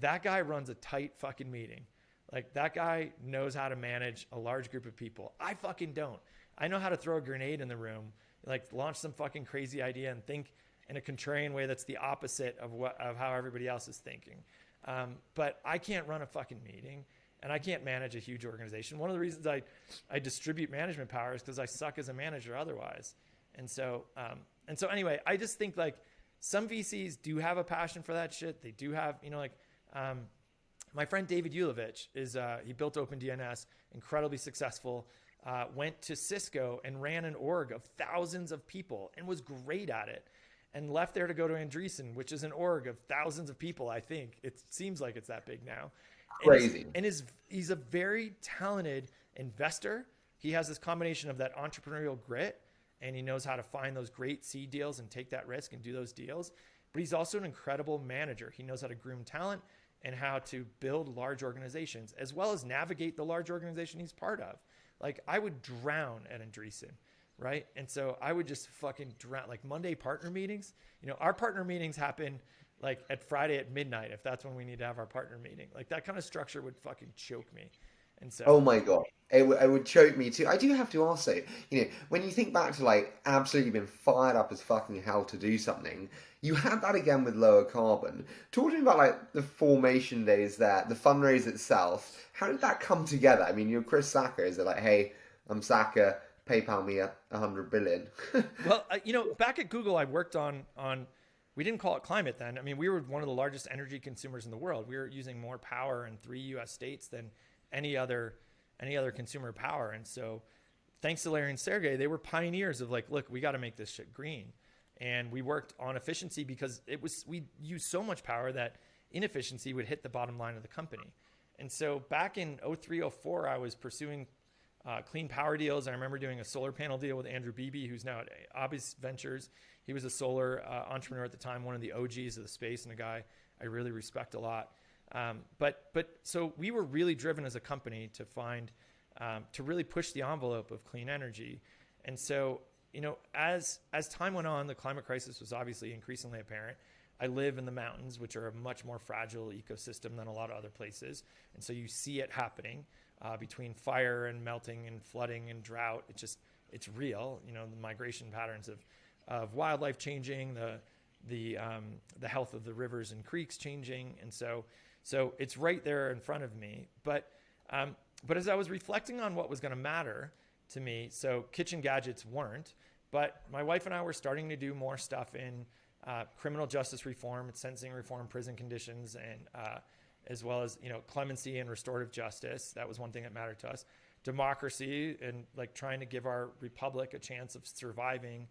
that guy runs a tight fucking meeting. Like that guy knows how to manage a large group of people. I fucking don't. I know how to throw a grenade in the room, like launch some fucking crazy idea and think in a contrarian way that's the opposite of how everybody else is thinking. But I can't run a fucking meeting. And I can't manage a huge organization. One of the reasons I distribute management power is because I suck as a manager otherwise. And so anyway, I just think like some VCs do have a passion for that shit. They do have, you know, like my friend David Yulovich he built OpenDNS, incredibly successful, went to Cisco and ran an org of thousands of people and was great at it. And left there to go to Andreessen, which is an org of thousands of people, I think. It seems like it's that big now. Crazy. And he's a very talented investor. He has this combination of that entrepreneurial grit, and he knows how to find those great seed deals and take that risk and do those deals. But he's also an incredible manager. He knows how to groom talent and how to build large organizations, as well as navigate the large organization he's part of. Like, I would drown at Andreessen. right? And so I would just fucking drown, like Monday partner meetings. Our partner meetings happen like at Friday at midnight, if that's when we need to have our partner meeting. Like that kind of structure would fucking choke me. And Oh so, my God. It would choke me too. I do have to ask though, when you think back to like absolutely being fired up as fucking hell to do something, you had that again with lower carbon. Talk to me about like the formation days there, the fundraise itself. How did that come together? I mean, you're Chris Sacca. Is it like, hey, I'm Sacca, PayPal me 100 billion? well, back at Google, I worked on, we didn't call it climate then. I mean, we were one of the largest energy consumers in the world. We were using more power in 3 US states than any other consumer power. And so thanks to Larry and Sergey, they were pioneers of like, look, we got to make this shit green. And we worked on efficiency because we used so much power that inefficiency would hit the bottom line of the company. And so back in 03, 04, I was pursuing clean power deals. I remember doing a solar panel deal with Andrew Beebe, who's now at Obis Ventures. He was a solar entrepreneur at the time, one of the OGs of the space, and a guy I really respect a lot. But so we were really driven as a company to find, to really push the envelope of clean energy. And so, as time went on, the climate crisis was obviously increasingly apparent. I live in the mountains, which are a much more fragile ecosystem than a lot of other places. And so you see it happening between fire and melting and flooding and drought. It's real, the migration patterns of wildlife changing, the health of the rivers and creeks changing. And so it's right there in front of me. But as I was reflecting on what was going to matter to me, so kitchen gadgets weren't, but my wife and I were starting to do more stuff in criminal justice reform, sentencing reform, prison conditions, and as well as clemency and restorative justice. That was one thing that mattered to us. Democracy and like trying to give our republic a chance of surviving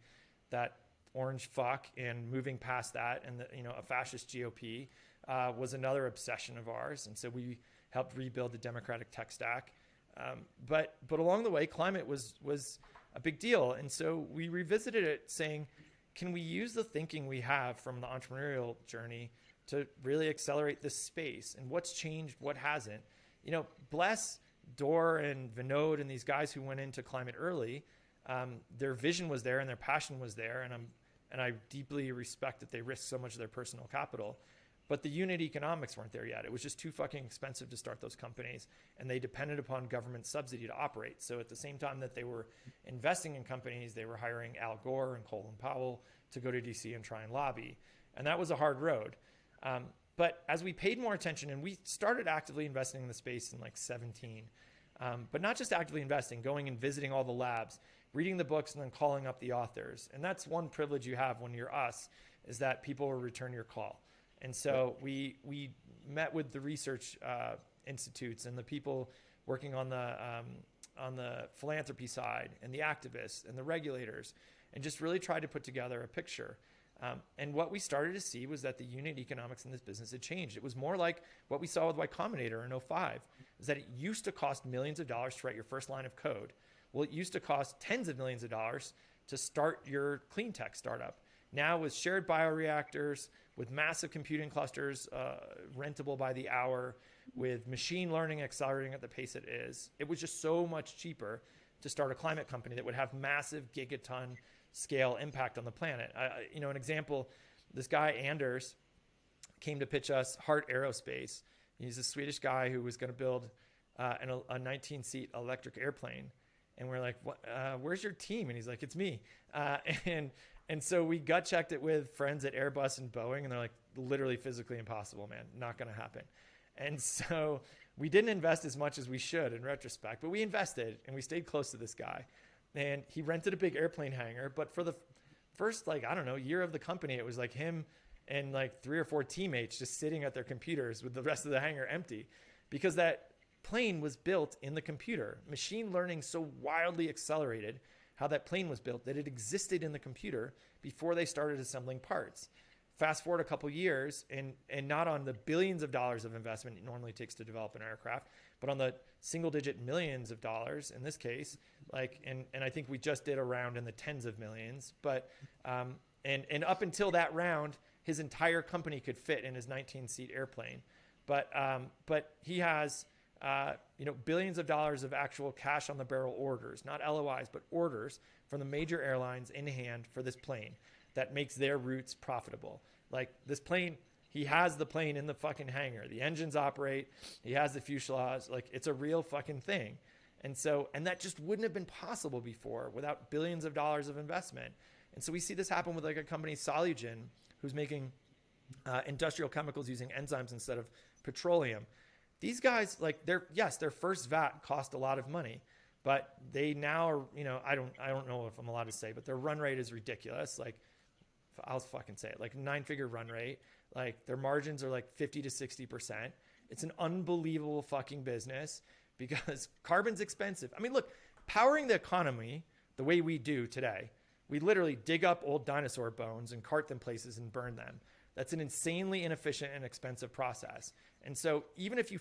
that orange fuck and moving past that, and a fascist GOP was another obsession of ours. And so we helped rebuild the democratic tech stack. But along the way, climate was a big deal. And so we revisited it saying, can we use the thinking we have from the entrepreneurial journey to really accelerate this space? And what's changed, what hasn't? Bless Dor and Vinod and these guys who went into climate early, their vision was there and their passion was there. And I deeply respect that they risked so much of their personal capital. But the unit economics weren't there yet. It was just too fucking expensive to start those companies, and they depended upon government subsidy to operate. So at the same time that they were investing in companies, they were hiring Al Gore and Colin Powell to go to DC and try and lobby. And that was a hard road. But as we paid more attention, and we started actively investing in the space in like 17, but not just actively investing, going and visiting all the labs, reading the books, and then calling up the authors. And that's one privilege you have when you're us, is that people will return your call. And so we met with the research institutes and the people working on the philanthropy side and the activists and the regulators, and just really tried to put together a picture. And what we started to see was that the unit economics in this business had changed. It was more like what we saw with Y Combinator in '05, is that it used to cost millions of dollars to write your first line of code. Well, it used to cost tens of millions of dollars to start your clean tech startup. Now with shared bioreactors, with massive computing clusters rentable by the hour, with machine learning accelerating at the pace it is, it was just so much cheaper to start a climate company that would have massive gigaton scale impact on the planet. An example, this guy Anders came to pitch us Heart Aerospace. He's a Swedish guy who was going to build a 19-seat electric airplane. And we're like, what, where's your team? And he's like, it's me. And so we gut checked it with friends at Airbus and Boeing, and they're like, literally physically impossible, man. Not going to happen. And so we didn't invest as much as we should in retrospect, but we invested and we stayed close to this guy. And he rented a big airplane hangar. But for the first, year of the company, it was like him and like 3 or 4 teammates just sitting at their computers with the rest of the hangar empty, because that plane was built in the computer. Machine learning so wildly accelerated how that plane was built that it existed in the computer before they started assembling parts. Fast forward a couple years, and not on the billions of dollars of investment it normally takes to develop an aircraft, but on the single-digit millions of dollars in this case. And I think we just did a round in the tens of millions. But and up until that round, his entire company could fit in his 19-seat airplane. But he has billions of dollars of actual cash on the barrel orders, not LOIs, but orders from the major airlines in hand for this plane that makes their routes profitable. Like this plane, he has the plane in the fucking hangar. The engines operate. He has the fuselage. Like it's a real fucking thing. And that just wouldn't have been possible before without billions of dollars of investment. And so we see this happen with like a company, Solugen, who's making industrial chemicals using enzymes instead of petroleum. These guys, like their first vat cost a lot of money, but they now are, I don't know if I'm allowed to say, but their run rate is ridiculous. Like I'll fucking say it, like 9-figure run rate. Like their margins are like 50 to 60%. It's an unbelievable fucking business because carbon's expensive. I mean, look, powering the economy the way we do today, we literally dig up old dinosaur bones and cart them places and burn them. That's an insanely inefficient and expensive process. And so even if you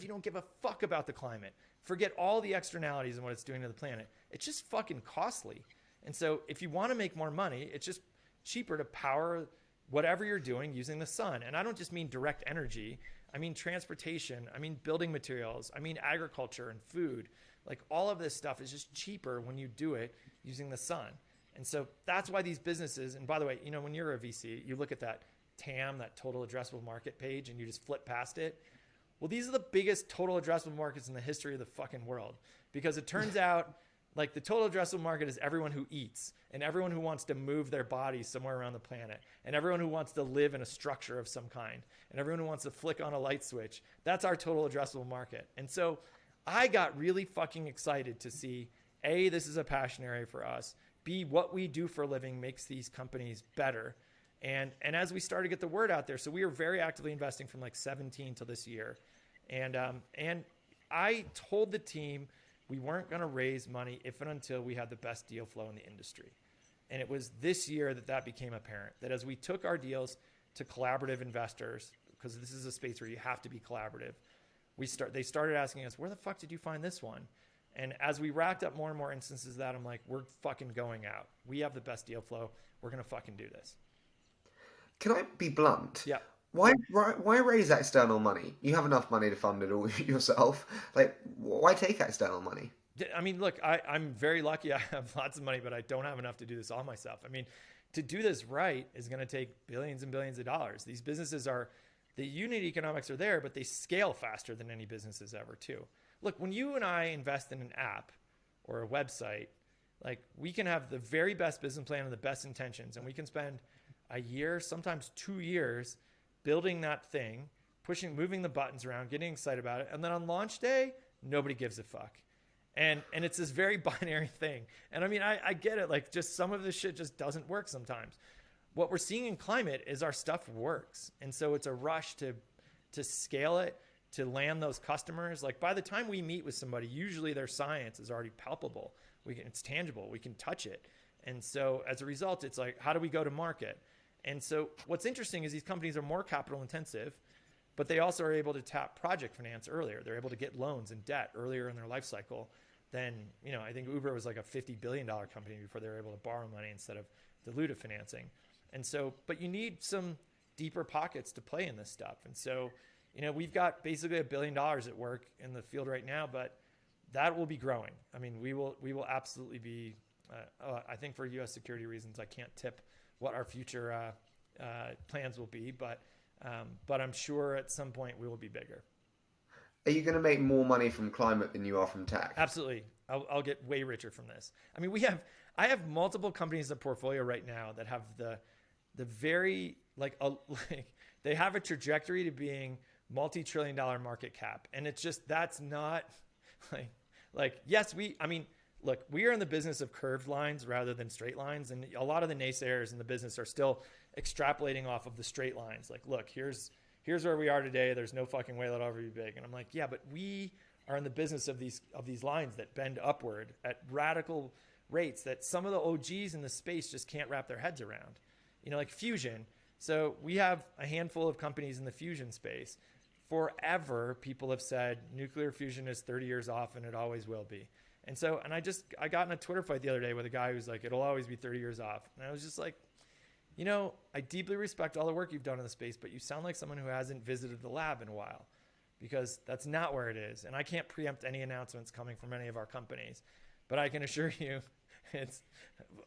don't give a fuck about the climate, forget all the externalities and what it's doing to the planet, it's just fucking costly. And so if you want to make more money, it's just cheaper to power whatever you're doing using the sun. And I don't just mean direct energy. I mean transportation. I mean building materials. I mean agriculture and food. Like all of this stuff is just cheaper when you do it using the sun. And so that's why these businesses, and by the way, when you're a VC, you look at that TAM, that total addressable market page, and you just flip past it. Well, these are the biggest total addressable markets in the history of the fucking world, because it turns out like the total addressable market is everyone who eats and everyone who wants to move their bodies somewhere around the planet and everyone who wants to live in a structure of some kind and everyone who wants to flick on a light switch. That's our total addressable market. And so I got really fucking excited to see, A, this is a passion area for us. B, what we do for a living makes these companies better. And as we started to get the word out there, so we were very actively investing from like 17 to this year. And I told the team we weren't going to raise money if and until we had the best deal flow in the industry. And it was this year that became apparent, that as we took our deals to collaborative investors, because this is a space where you have to be collaborative, they started asking us, where the fuck did you find this one? And as we racked up more and more instances of that, I'm like, we're fucking going out. We have the best deal flow. We're going to fucking do this. Can I be blunt? Yeah. Why raise external money? You have enough money to fund it all yourself. Like, why take external money? I mean, look, I'm very lucky. I have lots of money, but I don't have enough to do this all myself. I mean, to do this right is going to take billions and billions of dollars. These businesses the unit economics are there, but they scale faster than any businesses ever too. Look, when you and I invest in an app or a website, like we can have the very best business plan and the best intentions, and we can spend a year, sometimes 2 years building that thing, moving the buttons around, getting excited about it. And then on launch day, nobody gives a fuck. And it's this very binary thing. And I mean, I get it. Like just some of this shit just doesn't work sometimes. What we're seeing in climate is our stuff works. And so it's a rush to scale it, to land those customers. Like by the time we meet with somebody, usually their science is already palpable. It's tangible. We can touch it. And so as a result, it's like, how do we go to market? And so what's interesting is these companies are more capital intensive, but they also are able to tap project finance earlier. They're able to get loans and debt earlier in their life cycle than, I think Uber was like a $50 billion company before they were able to borrow money instead of dilutive financing. And so, but you need some deeper pockets to play in this stuff. And so, we've got basically $1 billion at work in the field right now, but that will be growing. I mean, we will absolutely be, I think for U.S. security reasons, I can't tip what our future plans will be, but I'm sure at some point we will be bigger. Are you going to make more money from climate than you are from tech? Absolutely. I'll get way richer from this. I mean, I have multiple companies in the portfolio right now that have the very they have a trajectory to being multi-trillion-dollar market cap, and it's just that's not yes, look, we are in the business of curved lines rather than straight lines. And a lot of the naysayers in the business are still extrapolating off of the straight lines. Like, look, here's where we are today. There's no fucking way that'll ever be big. And I'm like, yeah, but we are in the business of these lines that bend upward at radical rates that some of the OGs in the space just can't wrap their heads around. Like fusion. So we have a handful of companies in the fusion space. Forever, people have said nuclear fusion is 30 years off and it always will be. And so, I got in a Twitter fight the other day with a guy who's like, it'll always be 30 years off. And I was just like, I deeply respect all the work you've done in the space, but you sound like someone who hasn't visited the lab in a while. because that's not where it is. And I can't preempt any announcements coming from any of our companies, but I can assure you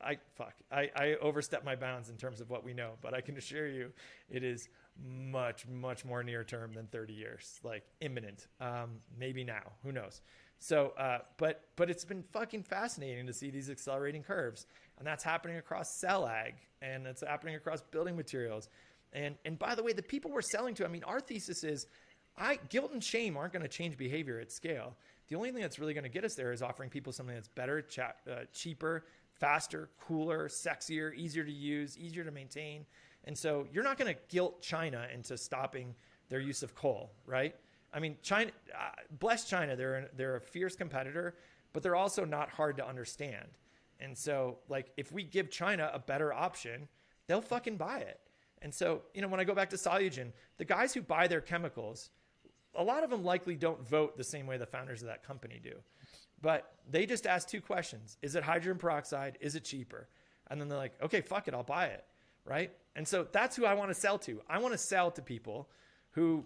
I overstep my bounds in terms of what we know, but I can assure you it is much, much more near term than 30 years, like imminent. Maybe now, who knows? So, but it's been fucking fascinating to see these accelerating curves, and that's happening across cell ag, and it's happening across building materials. And by the way, the people we're selling to, I mean, our thesis is guilt and shame aren't going to change behavior at scale. The only thing that's really going to get us there is offering people something that's better, cheaper, faster, cooler, sexier, easier to use, easier to maintain. And so you're not going to guilt China into stopping their use of coal, right? I mean, China, bless China, they're a fierce competitor, but they're also not hard to understand. And so, like, if we give China a better option, they'll fucking buy it. And so, you know, when I go back to Solugen, the guys who buy their chemicals, a lot of them likely don't vote the same way the founders of that company do. But they just ask two questions. Is it hydrogen peroxide? Is it cheaper? And then they're like, okay, fuck it, I'll buy it, right? And so that's who I want to sell to. I want to sell to people who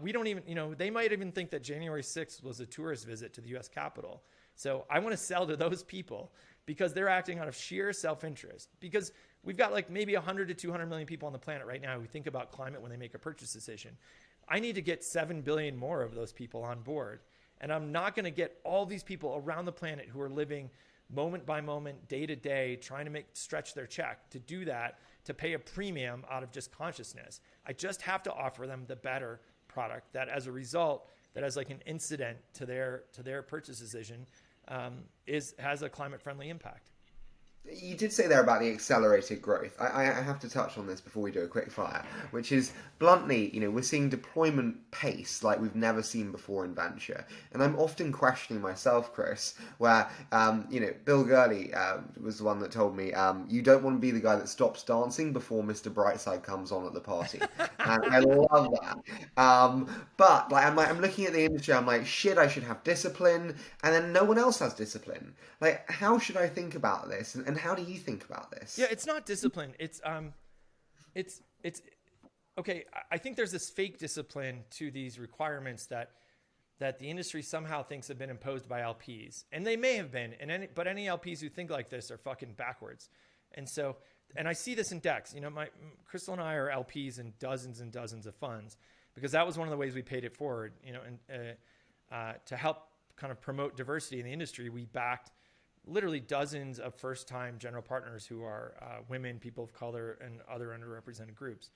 we don't even, you know, they might even think that January 6th was a tourist visit to the U.S. Capitol. So I want to sell to those people because they're acting out of sheer self-interest. Because we've got like maybe 100 to 200 million people on the planet right now who think about climate when they make a purchase decision. I need to get 7 billion more of those people on board. And I'm not going to get all these people around the planet who are living moment by moment, day to day, trying to stretch their check to do that, to pay a premium out of just consciousness. I just have to offer them the better product that as a result, that as like an incident to their purchase decision, has a climate friendly impact. You did say there about the accelerated growth. I have to touch on this before we do a quick fire, which is bluntly, you know, we're seeing deployment pace like we've never seen before in venture. And I'm often questioning myself, Chris, where, you know, Bill Gurley was the one that told me, you don't want to be the guy that stops dancing before Mr. Brightside comes on at the party. And I love that. But like, I'm looking at the industry, I'm like, shit, I should have discipline. And then no one else has discipline. Like, how should I think about this? And how do you think about this? Yeah, it's not discipline. It's okay. I think there's this fake discipline to these requirements that the industry somehow thinks have been imposed by LPs, and they may have been. But any LPs who think like this are fucking backwards. And so, and I see this in decks. You know, Crystal and I are LPs in dozens and dozens of funds because that was one of the ways we paid it forward. You know, and to help kind of promote diversity in the industry, we backed literally dozens of first-time general partners who are women, people of color, and other underrepresented groups.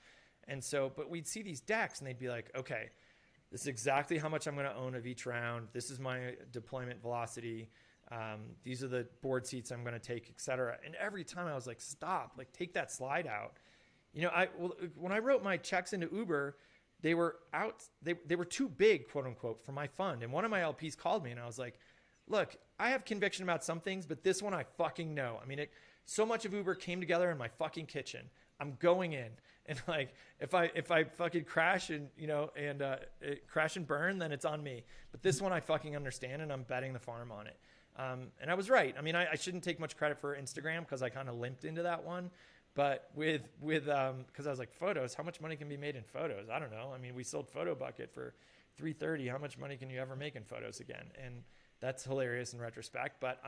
And so, but we'd see these decks and they'd be like, okay, this is exactly how much I'm going to own of each round. This is my deployment velocity. These are the board seats I'm going to take, et cetera. And every time I was like, stop, like take that slide out. You know, when I wrote my checks into Uber, they were too big, quote unquote, for my fund. And one of my LPs called me and I was like, look, I have conviction about some things, but this one I fucking know. I mean, so much of Uber came together in my fucking kitchen. I'm going in, and like if I fucking crash and crash and burn, then it's on me. But this one I fucking understand, and I'm betting the farm on it. And I was right. I mean, I shouldn't take much credit for Instagram because I kind of limped into that one. But because I was like, photos, how much money can be made in photos? I don't know. I mean, we sold Photo Bucket for $330. How much money can you ever make in photos again? And that's hilarious in retrospect, but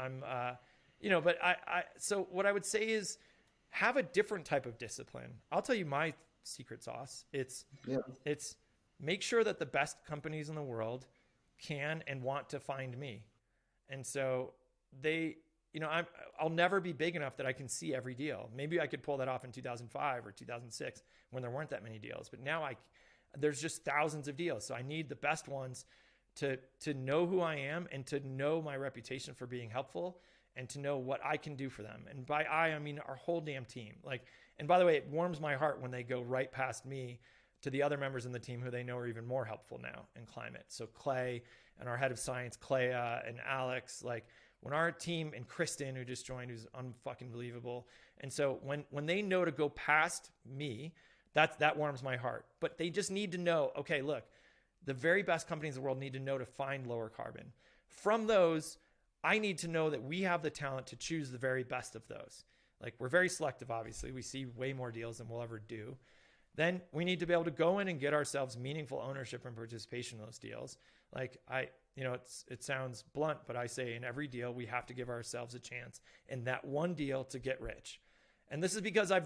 so what I would say is have a different type of discipline. I'll tell you my secret sauce. It's make sure that the best companies in the world can and want to find me. And so I'll never be big enough that I can see every deal. Maybe I could pull that off in 2005 or 2006 when there weren't that many deals, but now there's just thousands of deals. So I need the best ones to know who I am and to know my reputation for being helpful and to know what I can do for them. And by I mean our whole damn team. Like, and by the way, it warms my heart when they go right past me to the other members in the team who they know are even more helpful now in climate. So Clay and our head of science, Clea and Alex, like when our team and Kristen, who just joined, who's unfucking believable. And so when they know to go past me, that warms my heart. But they just need to know, okay, look, the very best companies in the world need to know to find lower carbon. From those, I need to know that we have the talent to choose the very best of those. Like, we're very selective, obviously. We see way more deals than we'll ever do. then we need to be able to go in and get ourselves meaningful ownership and participation in those deals. Like it sounds blunt, but I say in every deal, we have to give ourselves a chance in that one deal to get rich. And this is because I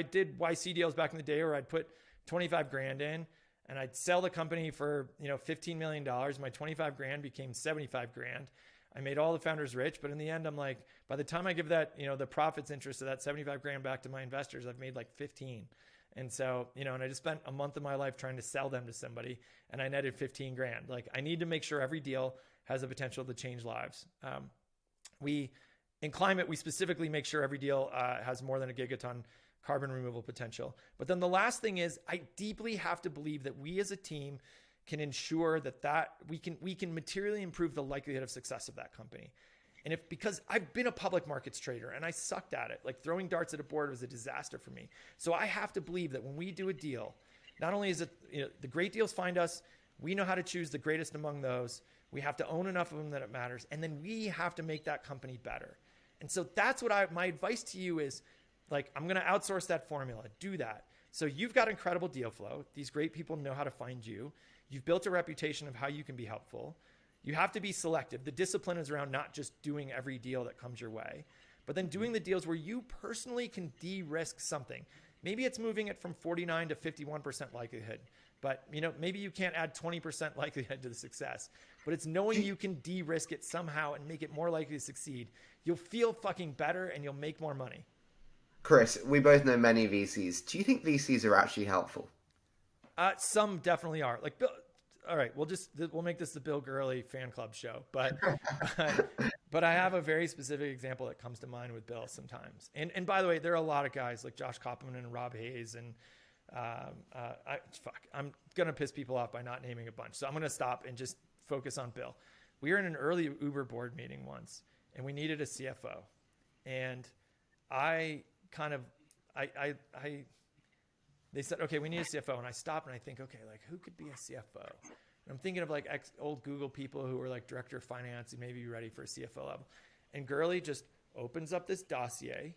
did YC deals back in the day where I'd put 25 grand in and I'd sell the company for, $15 million. My 25 grand became 75 grand. I made all the founders rich, but in the end, I'm like, by the time I give that, the profits interest of that 75 grand back to my investors, I've made like 15. And so, and I just spent a month of my life trying to sell them to somebody and I netted 15 grand. Like I need to make sure every deal has the potential to change lives. In climate, we specifically make sure every deal has more than a gigaton carbon removal potential. But then the last thing is I deeply have to believe that we as a team can ensure that we can materially improve the likelihood of success of that company. And because I've been a public markets trader and I sucked at it, like throwing darts at a board was a disaster for me. So I have to believe that when we do a deal, not only is it, the great deals find us, we know how to choose the greatest among those. We have to own enough of them that it matters. And then we have to make that company better. And so that's what my advice to you is, like, I'm going to outsource that formula. Do that. So you've got incredible deal flow. These great people know how to find you. You've built a reputation of how you can be helpful. You have to be selective. The discipline is around not just doing every deal that comes your way, but then doing the deals where you personally can de-risk something. Maybe it's moving it from 49 to 51% likelihood, but maybe you can't add 20% likelihood to the success, but it's knowing you can de-risk it somehow and make it more likely to succeed. You'll feel fucking better and you'll make more money. Chris, we both know many VCs. Do you think VCs are actually helpful? Some definitely are. Like Bill, all right, we'll make this the Bill Gurley fan club show, but I have a very specific example that comes to mind with Bill sometimes. And by the way, there are a lot of guys like Josh Koppelman and Rob Hayes and I'm gonna piss people off by not naming a bunch, so I'm gonna stop and just focus on Bill. We were in an early Uber board meeting once, and we needed a CFO, and they said, okay, we need a CFO. And I stopped and I think, okay, like who could be a CFO? And I'm thinking of like old Google people who were like director of finance and maybe ready for a CFO level. And Gurley just opens up this dossier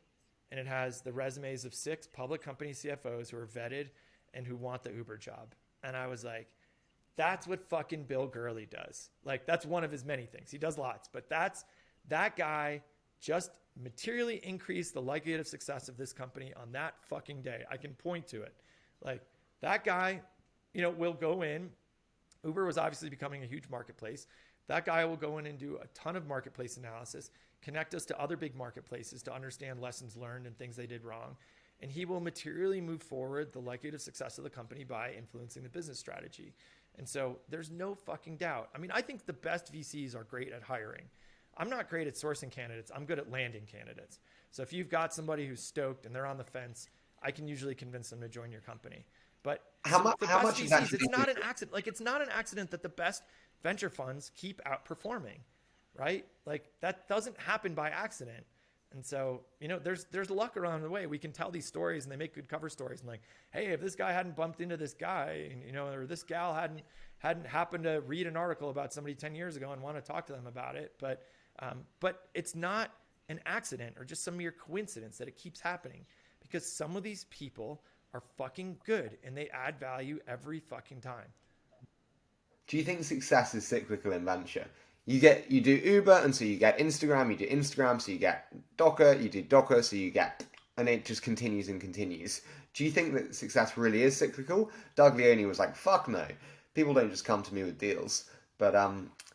and it has the resumes of 6 public company CFOs who are vetted and who want the Uber job. And I was like, that's what fucking Bill Gurley does. Like that's one of his many things. He does lots, but that guy just materially increased the likelihood of success of this company on that fucking day. I can point to it. Like that guy, will go in. Uber was obviously becoming a huge marketplace. That guy will go in and do a ton of marketplace analysis, connect us to other big marketplaces to understand lessons learned and things they did wrong. And he will materially move forward the likelihood of success of the company by influencing the business strategy. And so there's no fucking doubt. I mean, I think the best VCs are great at hiring. I'm not great at sourcing candidates. I'm good at landing candidates. So if you've got somebody who's stoked and they're on the fence, I can usually convince them to join your company. But how much VCs, is actually it's not an accident. Like it's not an accident that the best venture funds keep outperforming, right? Like that doesn't happen by accident. And so, there's luck around the way. We can tell these stories and they make good cover stories. And like, hey, if this guy hadn't bumped into this guy, and, or this gal hadn't happened to read an article about somebody 10 years ago and want to talk to them about it. But it's not an accident or just some mere coincidence that it keeps happening, because some of these people are fucking good and they add value every fucking time. Do you think success is cyclical in venture? You do Uber, and so you get Instagram. You do Instagram, so you get Docker. You do Docker, so you get, and it just continues and continues. Do you think that success really is cyclical? Doug Leone was like, "Fuck no, people don't just come to me with deals." But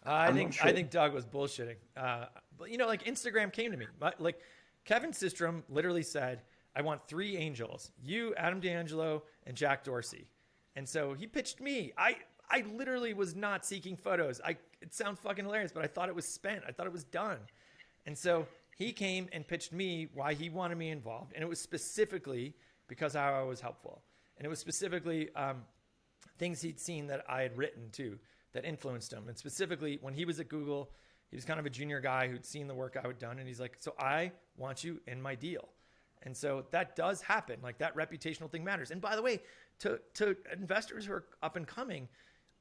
I think Doug was bullshitting. But like Instagram came to me. Like Kevin Systrom literally said, "I want 3 angels: you, Adam D'Angelo, and Jack Dorsey." And so he pitched me. I literally was not seeking photos. It sounds fucking hilarious, but I thought it was spent. I thought it was done. And so he came and pitched me why he wanted me involved. And it was specifically because how I was helpful. And it was specifically things he'd seen that I had written too that influenced him. And specifically when he was at Google, he was kind of a junior guy who'd seen the work I had done. And he's like, so I want you in my deal. And so that does happen. Like that reputational thing matters. And by the way, to investors who are up and coming,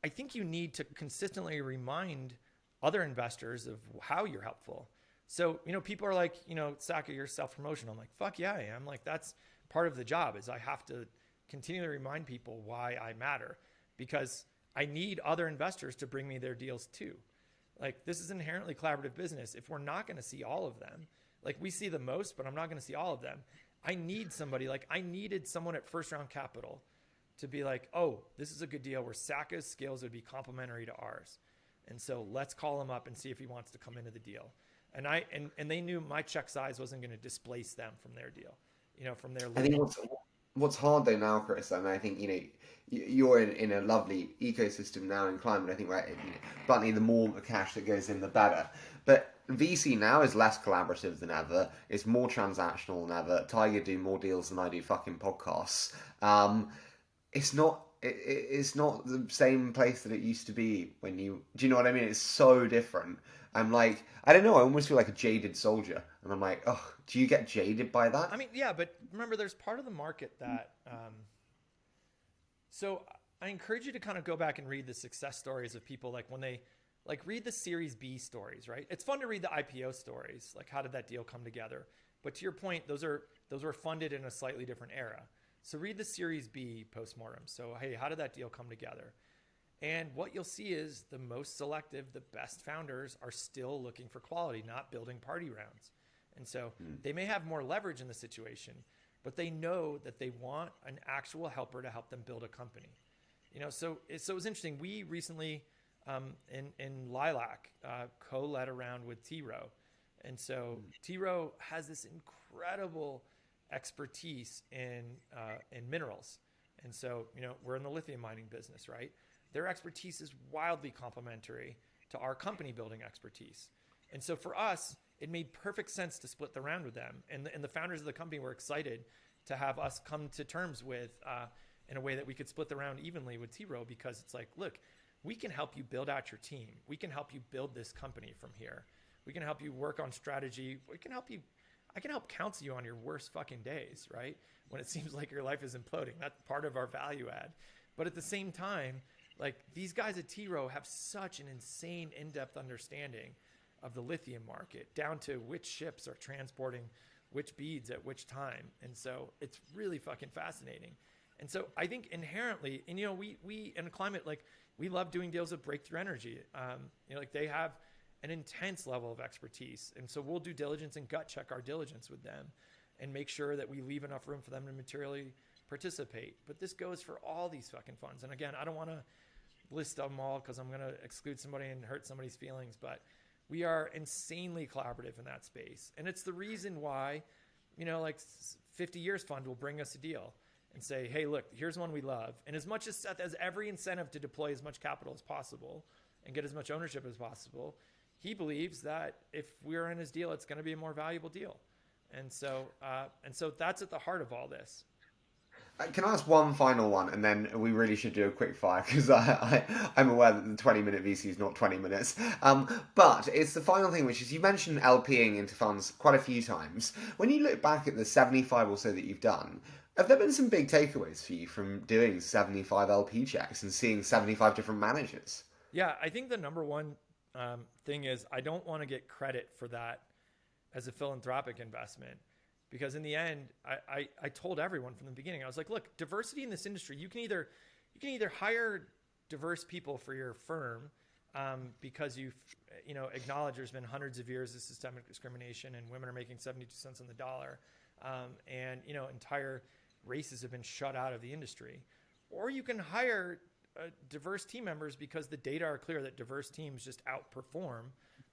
I think you need to consistently remind other investors of how you're helpful. So, people are like, Sacca, you're self-promotion. I'm like, fuck yeah, I am. Like, that's part of the job is I have to continually remind people why I matter, because I need other investors to bring me their deals too. Like, this is an inherently collaborative business. If we're not going to see all of them, like, we see the most, but I'm not going to see all of them. I need somebody, like I needed someone at First Round Capital to be like, oh, this is a good deal where Sacca's skills would be complementary to ours. And so let's call him up and see if he wants to come into the deal. And they knew my check size wasn't going to displace them from their deal, from their. I think what's hard though now, Chris, and I think you're in a lovely ecosystem now in climate. I think bluntly, the more cash that goes in, the better. But VC now is less collaborative than ever. It's more transactional than ever. Tiger do more deals than I do fucking podcasts. It's not. It's not the same place that it used to be when do you know what I mean? It's so different. I'm like, I don't know, I almost feel like a jaded soldier. And I'm like, oh, do you get jaded by that? I mean, yeah, but remember, there's part of the market that, so I encourage you to kind of go back and read the success stories of people, like when they, like, read the Series B stories, right? It's fun to read the IPO stories, like how did that deal come together? But to your point, those were funded in a slightly different era. So read the Series B postmortem. So, hey, how did that deal come together? And what you'll see is the most selective, the best founders are still looking for quality, not building party rounds. And so they may have more leverage in the situation, but they know that they want an actual helper to help them build a company. So it was interesting. We recently, in Lilac, co-led around with T-Row. And so T-Row has this incredible expertise in minerals. And so, we're in the lithium mining business, right? Their expertise is wildly complementary to our company building expertise. And so for us, it made perfect sense to split the round with them. And the founders of the company were excited to have us come to terms with, in a way that we could split the round evenly with T-Row, because it's like, look, we can help you build out your team. We can help you build this company from here. We can help you work on strategy. I can help counsel you on your worst fucking days, right? When it seems like your life is imploding. That's part of our value add. But at the same time, like, these guys at T-Row have such an insane in-depth understanding of the lithium market, down to which ships are transporting which beads at which time. And so it's really fucking fascinating. And so I think inherently, and we in climate, like, we love doing deals with Breakthrough Energy. Like, they have an intense level of expertise. And so we'll do diligence and gut check our diligence with them and make sure that we leave enough room for them to materially participate. But this goes for all these fucking funds. And again, I don't want to list them all because I'm going to exclude somebody and hurt somebody's feelings, but we are insanely collaborative in that space. And it's the reason why, like 50 Years Fund will bring us a deal and say, hey, look, here's one we love. And as much as Seth has every incentive to deploy as much capital as possible and get as much ownership as possible, he believes that if we're in his deal, it's going to be a more valuable deal. And so that's at the heart of all this. Can I ask one final one, and then we really should do a quick fire, because I'm aware that the 20-minute VC is not 20 minutes. But it's the final thing, which is, you mentioned LPing into funds quite a few times. When you look back at the 75 or so that you've done, have there been some big takeaways for you from doing 75 LP checks and seeing 75 different managers? Yeah, I think the number one thing is, I don't want to get credit for that as a philanthropic investment. Because in the end, I told everyone from the beginning, I was like, look, diversity in this industry, you can either hire diverse people for your firm because you acknowledge there's been hundreds of years of systemic discrimination and women are making 72 cents on the dollar, and entire races have been shut out of the industry. Or you can hire diverse team members because the data are clear that diverse teams just outperform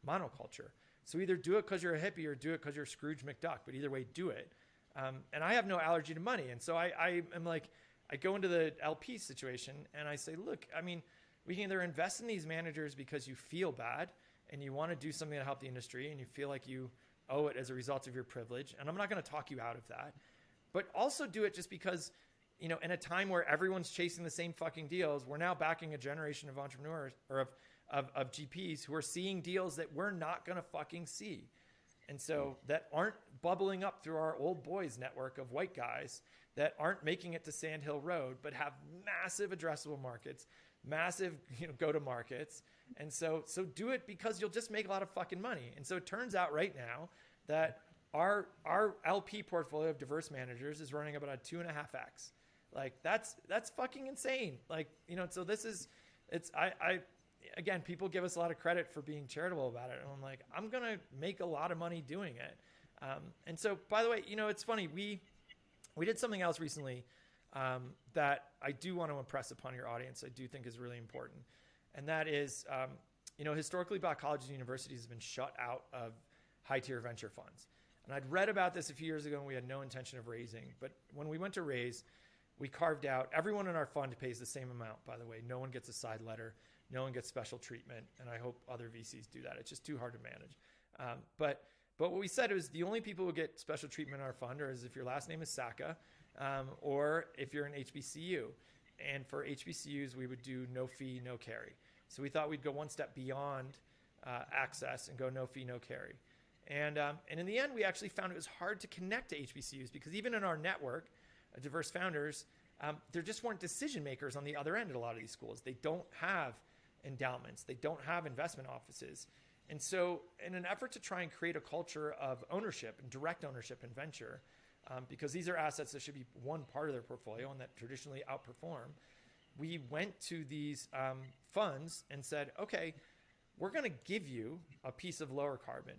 monoculture. So either do it because you're a hippie or do it because you're Scrooge McDuck, but either way, do it. And I have no allergy to money. And so I am like, I go into the LP situation and I say, look, I mean, we can either invest in these managers because you feel bad and you want to do something to help the industry and you feel like you owe it as a result of your privilege. And I'm not going to talk you out of that, but also do it just because, in a time where everyone's chasing the same fucking deals, we're now backing a generation of entrepreneurs or of GPs who are seeing deals that we're not going to fucking see. And so that aren't bubbling up through our old boys network of white guys that aren't making it to Sand Hill Road, but have massive addressable markets, massive, go to markets. And so do it because you'll just make a lot of fucking money. And so it turns out right now that our LP portfolio of diverse managers is running about a 2.5x. Like that's fucking insane. Like, you know, so this is, again, people give us a lot of credit for being charitable about it. And I'm like, I'm going to make a lot of money doing it. And so, by the way, you know, it's funny. We did something else recently that I do want to impress upon your audience. I do think is really important. And that is, you know, historically Black colleges and universities have been shut out of high tier venture funds. And I'd read about this a few years ago and we had no intention of raising. But when we went to raise, we carved out, everyone in our fund pays the same amount, by the way. No one gets a side letter. No one gets special treatment. And I hope other VCs do that. It's just too hard to manage. But what we said was the only people who get special treatment in our fund are if your last name is Sacca or if you're an HBCU. And for HBCUs, we would do no fee, no carry. So we thought we'd go one step beyond access and go no fee, no carry. And in the end, we actually found it was hard to connect to HBCUs because even in our network of diverse founders, there just weren't decision makers on the other end at a lot of these schools. They don't have endowments. They don't have investment offices. And so in an effort to try and create a culture of ownership and direct ownership in venture, because these are assets that should be one part of their portfolio and that traditionally outperform, we went to these funds and said, okay, we're going to give you a piece of lower carbon.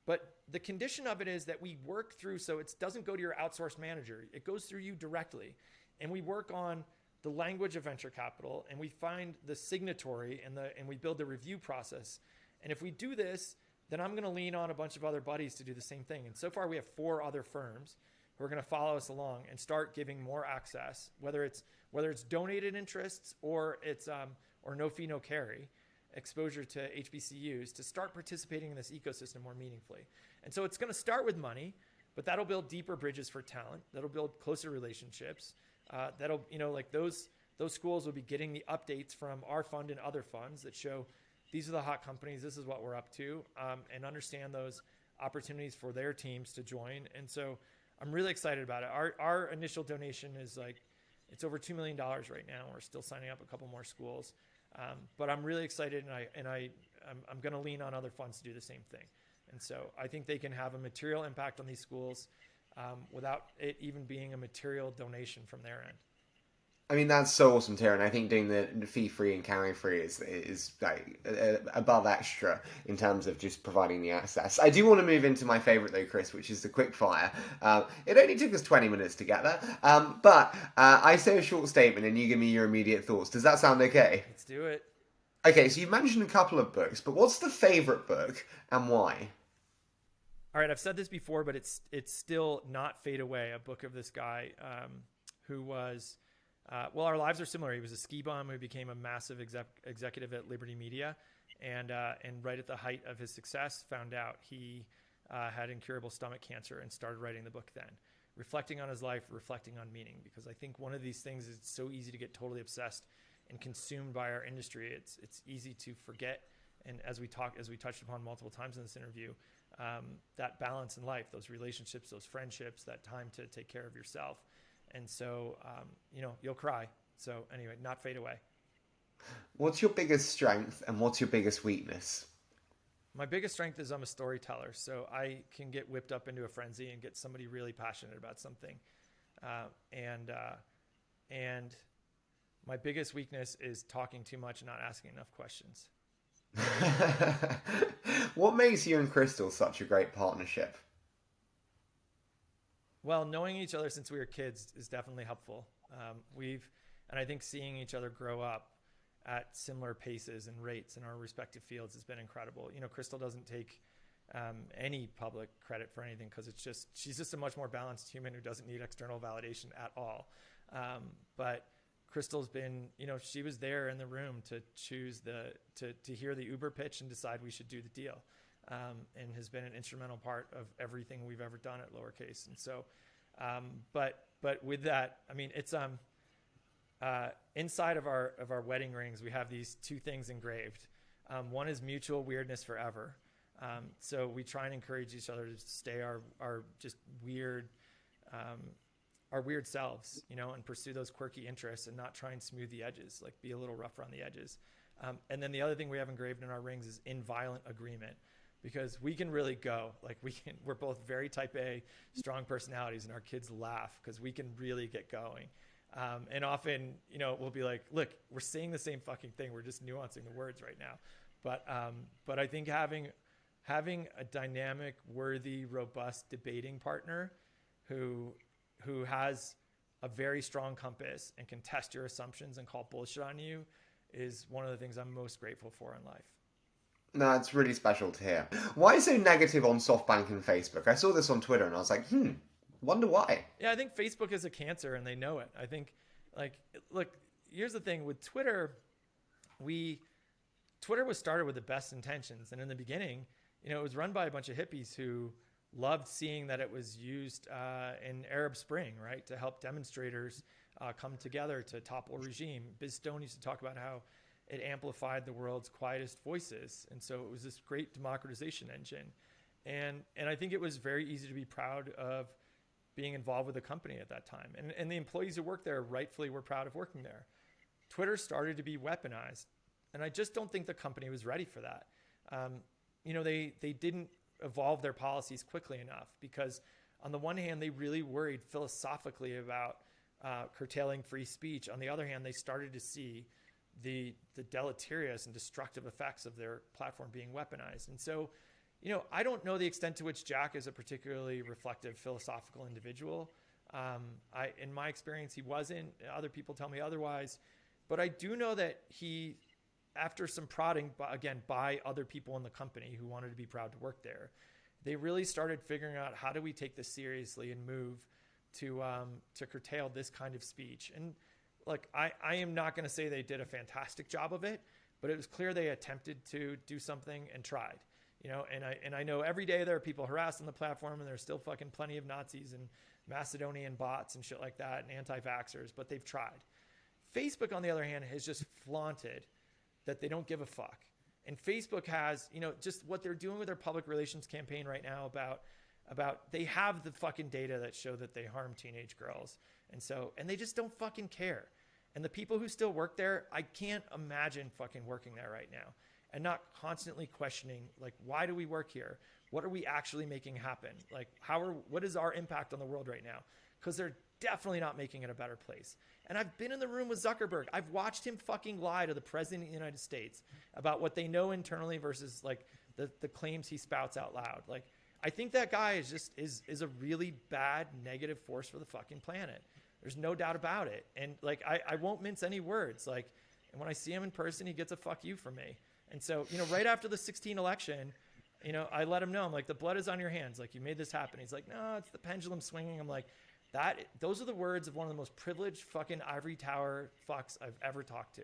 But the condition of it is that we work through, so it doesn't go to your outsourced manager. It goes through you directly. And we work on the language of venture capital and we find the signatory and we build the review process. And if we do this, then I'm going to lean on a bunch of other buddies to do the same thing. And so far we have 4 other firms who are going to follow us along and start giving more access, whether it's donated interests or it's or no fee, no carry exposure to HBCUs to start participating in this ecosystem more meaningfully. And so it's going to start with money, but that'll build deeper bridges for talent. That'll build closer relationships. That'll, you know, like those schools will be getting the updates from our fund and other funds that show these are the hot companies. This is what we're up to, and understand those opportunities for their teams to join. And so I'm really excited about it. Our initial donation is like, it's over $2 million right now. We're still signing up a couple more schools. But I'm really excited, and I'm going to lean on other funds to do the same thing. And so I think they can have a material impact on these schools without it even being a material donation from their end. I mean, that's so awesome to hear, and I think doing the fee-free and carry-free is like above extra in terms of just providing the access. I do want to move into my favourite though, Chris, which is the quick fire. It only took us 20 minutes to get there, but I say a short statement and you give me your immediate thoughts. Does that sound okay? Let's do it. Okay, so you mentioned a couple of books, but what's the favourite book and why? All right, I've said this before, but it's still Not Fade Away, a book of this guy who was... well, our lives are similar. He was a ski bum who became a massive executive at Liberty Media, and right at the height of his success, found out he had incurable stomach cancer and started writing the book then, reflecting on his life, reflecting on meaning. Because I think one of these things is it's so easy to get totally obsessed and consumed by our industry. It's easy to forget, and as we touched upon multiple times in this interview, that balance in life, those relationships, those friendships, that time to take care of yourself. And so, you know, you'll cry. So anyway, Not Fade Away. What's your biggest strength and what's your biggest weakness? My biggest strength is I'm a storyteller. So I can get whipped up into a frenzy and get somebody really passionate about something. And my biggest weakness is talking too much and not asking enough questions. What makes you and Crystal such a great partnership? Well, knowing each other since we were kids is definitely helpful. And I think seeing each other grow up at similar paces and rates in our respective fields has been incredible. You know, Crystal doesn't take any public credit for anything because she's just a much more balanced human who doesn't need external validation at all. But Crystal's been, you know, she was there in the room to choose to hear the Uber pitch and decide we should do the deal. And has been an instrumental part of everything we've ever done at Lowercase. And so, but with that, I mean, it's inside of our wedding rings, we have these 2 things engraved. One is mutual weirdness forever. So we try and encourage each other to stay our just weird, our weird selves, you know, and pursue those quirky interests and not try and smooth the edges, like be a little rough around the edges. And then the other thing we have engraved in our rings is inviolent agreement. Because we can really go, like we're both very type A, strong personalities, and our kids laugh because we can really get going. And often, we'll be like, look, we're saying the same fucking thing. We're just nuancing the words right now. But I think having a dynamic, worthy, robust debating partner who has a very strong compass and can test your assumptions and call bullshit on you is one of the things I'm most grateful for in life. No, it's really special to hear. Why so negative on Softbank and Facebook? I saw this on Twitter and I was like, wonder why. Yeah, I think Facebook is a cancer and they know it. I think, look, here's the thing with Twitter. Twitter was started with the best intentions. And in the beginning, it was run by a bunch of hippies who loved seeing that it was used in Arab Spring, right, to help demonstrators come together to topple a regime. Biz Stone used to talk about how it amplified the world's quietest voices. And so it was this great democratization engine. And I think it was very easy to be proud of being involved with the company at that time. And the employees who worked there rightfully were proud of working there. Twitter started to be weaponized. And I just don't think the company was ready for that. They didn't evolve their policies quickly enough because on the one hand, they really worried philosophically about curtailing free speech. On the other hand, they started to see the deleterious and destructive effects of their platform being weaponized. And so, I don't know the extent to which Jack is a particularly reflective philosophical individual. In my experience, he wasn't. Other people tell me otherwise. But I do know that he, after some prodding, again, by other people in the company who wanted to be proud to work there, they really started figuring out how do we take this seriously and move to curtail this kind of speech. And look, I am not going to say they did a fantastic job of it, but it was clear they attempted to do something and tried. And I know every day there are people harassed on the platform, and there's still fucking plenty of Nazis and Macedonian bots and shit like that and anti-vaxxers, but they've tried. Facebook, on the other hand, has just flaunted that they don't give a fuck. And Facebook has, just what they're doing with their public relations campaign right now about they have the fucking data that show that they harm teenage girls. And they just don't fucking care. And the people who still work there, I can't imagine fucking working there right now and not constantly questioning, why do we work here? What are we actually making happen? What is our impact on the world right now? Because they're definitely not making it a better place. And I've been in the room with Zuckerberg. I've watched him fucking lie to the president of the United States about what they know internally versus the claims he spouts out loud. I think that guy is a really bad negative force for the fucking planet. There's no doubt about it. And I won't mince any words. And when I see him in person, he gets a fuck you from me. And so, right after the 2016 election, I let him know, I'm like, the blood is on your hands. You made this happen. He's like, no, it's the pendulum swinging. I'm like, those are the words of one of the most privileged fucking ivory tower fucks I've ever talked to.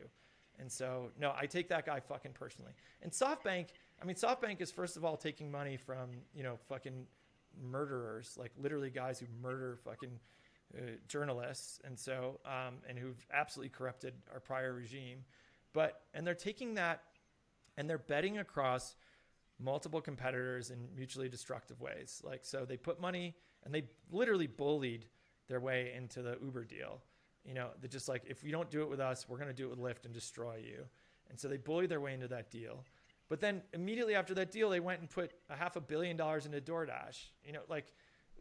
And so, no, I take that guy fucking personally. And SoftBank is first of all taking money from, fucking murderers, literally guys who murder fucking journalists. And so, and who've absolutely corrupted our prior regime. And they're taking that and they're betting across multiple competitors in mutually destructive ways. So they put money and they literally bullied their way into the Uber deal. They're just if you don't do it with us, we're going to do it with Lyft and destroy you. And so they bullied their way into that deal. But then immediately after that deal, they went and put $500 million into DoorDash.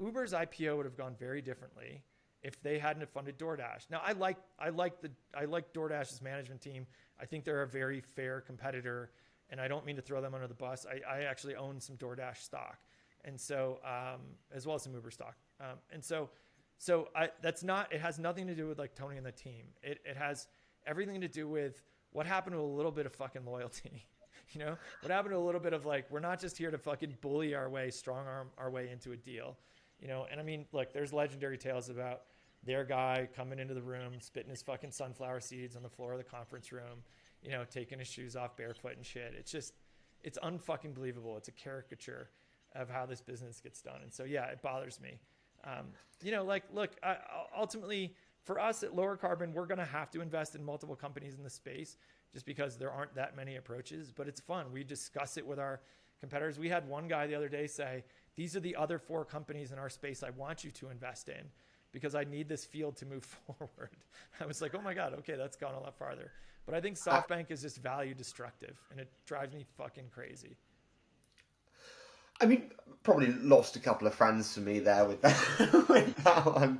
Uber's IPO would have gone very differently if they hadn't have funded DoorDash. Now I like DoorDash's management team. I think they're a very fair competitor, and I don't mean to throw them under the bus. I actually own some DoorDash stock, and so as well as some Uber stock. That's not. It has nothing to do with Tony and the team. It has everything to do with what happened to a little bit of fucking loyalty. What happened to a little bit of we're not just here to fucking bully our way, strong arm our way into a deal. And I mean, look, there's legendary tales about their guy coming into the room, spitting his fucking sunflower seeds on the floor of the conference room, taking his shoes off barefoot and shit. It's unfucking believable. It's a caricature of how this business gets done. And so, yeah, it bothers me. Look, ultimately for us at Lower Carbon, we're going to have to invest in multiple companies in the space just because there aren't that many approaches, but it's fun. We discuss it with our competitors. We had one guy the other day say, these are the other 4 companies in our space I want you to invest in because I need this field to move forward. I was like, oh my God, okay, that's gone a lot farther. But I think SoftBank is just value destructive and it drives me fucking crazy. I mean, probably lost a couple of friends for me there with that, with that one.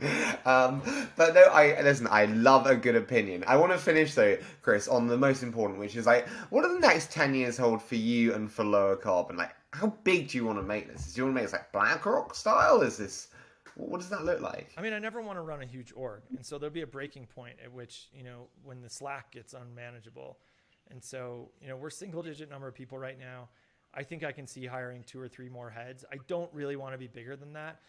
But no, listen. I love a good opinion. I want to finish though, Chris, on the most important, which is like, what do the next 10 years hold for you and for lower carbon? Like, how big do you want to make this? Do you want to make this like BlackRock style? Is this, what does that look like? I mean, I never want to run a huge org, and so there'll be a breaking point at which, when the slack gets unmanageable. And so, we're single-digit number of people right now. I think I can see hiring 2 or 3 more heads. I don't really want to be bigger than that.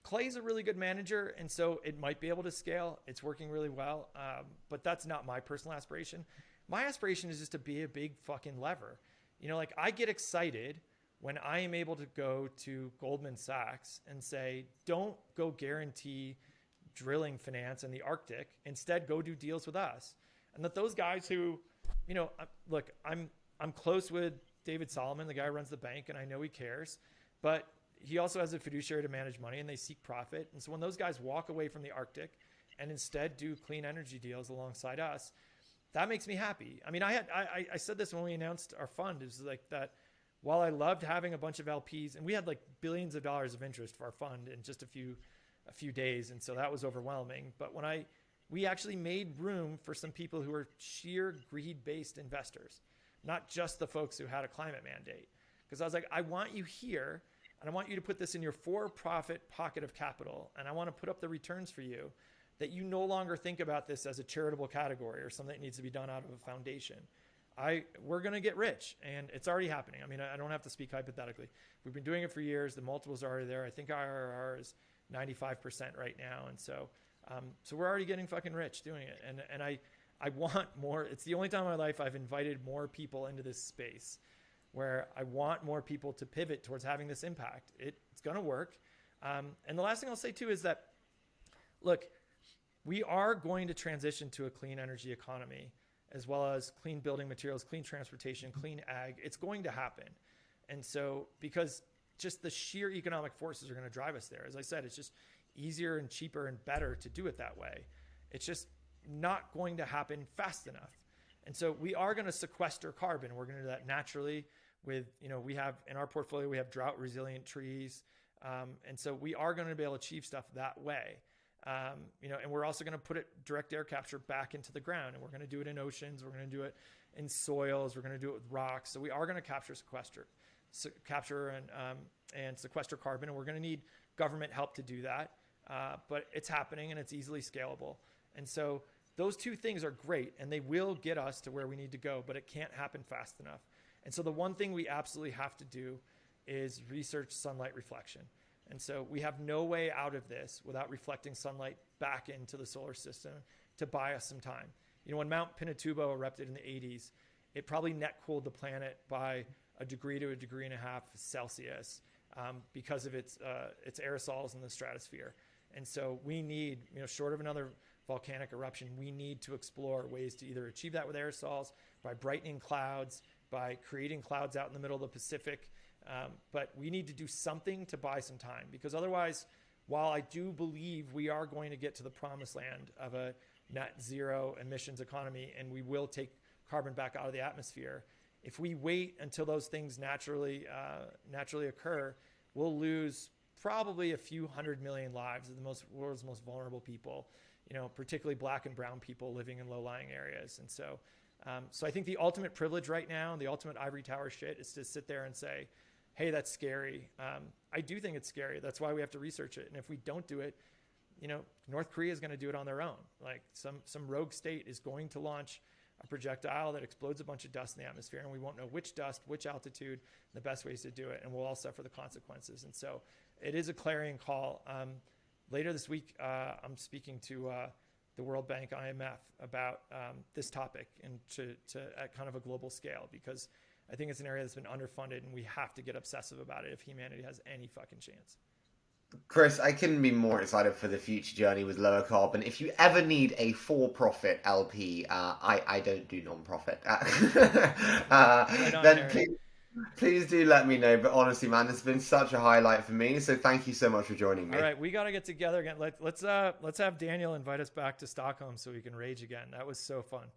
Clay's a really good manager, and so it might be able to scale. It's working really well, but that's not my personal aspiration. My aspiration is just to be a big fucking lever. Like, I get excited when I am able to go to Goldman Sachs and say, don't go guarantee drilling finance in the Arctic. Instead, go do deals with us. And that those guys who, look, I'm close with David Solomon, the guy who runs the bank, and I know he cares, but he also has a fiduciary to manage money, and they seek profit. And so when those guys walk away from the Arctic and instead do clean energy deals alongside us, that makes me happy. I mean, I said this when we announced our fund, is like that. While I loved having a bunch of LPs, and we had like billions of dollars of interest for our fund in just a few days, and so that was overwhelming. But when we actually made room for some people who were sheer greed-based investors, not just the folks who had a climate mandate. Because I was like, I want you here, and I want you to put this in your for-profit pocket of capital, and I want to put up the returns for you, that you no longer think about this as a charitable category or something that needs to be done out of a foundation. We're going to get rich, and it's already happening. I mean, I don't have to speak hypothetically. We've been doing it for years. The multiples are already there. I think IRR is 95% right now. And so we're already getting fucking rich doing it. And I want more. It's the only time in my life I've invited more people into this space where I want more people to pivot towards having this impact. It's going to work. And the last thing I'll say too is that, look, we are going to transition to a clean energy economy, as well as clean building materials, clean transportation, clean ag. It's going to happen. And so, because just the sheer economic forces are going to drive us there. As I said, it's just easier and cheaper and better to do it that way. It's just not going to happen fast enough. And so we are going to sequester carbon. We're going to do that naturally with, we have in our portfolio, we have drought resilient trees. And so we are going to be able to achieve stuff that way. And we're also going to put direct air capture back into the ground, and we're going to do it in oceans. We're going to do it in soils. We're going to do it with rocks. So we are going to capture and sequester carbon, and we're going to need government help to do that. But it's happening, and it's easily scalable. And so those two things are great, and they will get us to where we need to go, but it can't happen fast enough. And so the one thing we absolutely have to do is research sunlight reflection. And so we have no way out of this without reflecting sunlight back into the solar system to buy us some time. When Mount Pinatubo erupted in the 80s, it probably net cooled the planet by 1 degree to 1.5 degrees Celsius because of its aerosols in the stratosphere. And so we need, short of another volcanic eruption, we need to explore ways to either achieve that with aerosols, by brightening clouds, by creating clouds out in the middle of the Pacific. But we need to do something to buy some time, because otherwise, while I do believe we are going to get to the promised land of a net zero emissions economy, and we will take carbon back out of the atmosphere, if we wait until those things naturally occur, we'll lose probably a few 100 million lives of the world's most vulnerable people, particularly black and brown people living in low-lying areas. And so I think the ultimate privilege right now, the ultimate ivory tower shit, is to sit there and say, hey, that's scary. I do think it's scary. That's why we have to research it. And if we don't do it, North Korea is going to do it on their own. Like some rogue state is going to launch a projectile that explodes a bunch of dust in the atmosphere, and we won't know which dust, which altitude, the best ways to do it, and we'll all suffer the consequences. And so it is a clarion call. Later this week, I'm speaking to the World Bank, IMF, about this topic and to at kind of a global scale, because I think it's an area that's been underfunded, and we have to get obsessive about it if humanity has any fucking chance. Chris, I couldn't be more excited for the future journey with lower carbon. If you ever need a for-profit LP, I don't do non-profit, then please do let me know. But honestly, man, this has been such a highlight for me. So thank you so much for joining me. All right, we got to get together again. Let's have Daniel invite us back to Stockholm so we can rage again. That was so fun.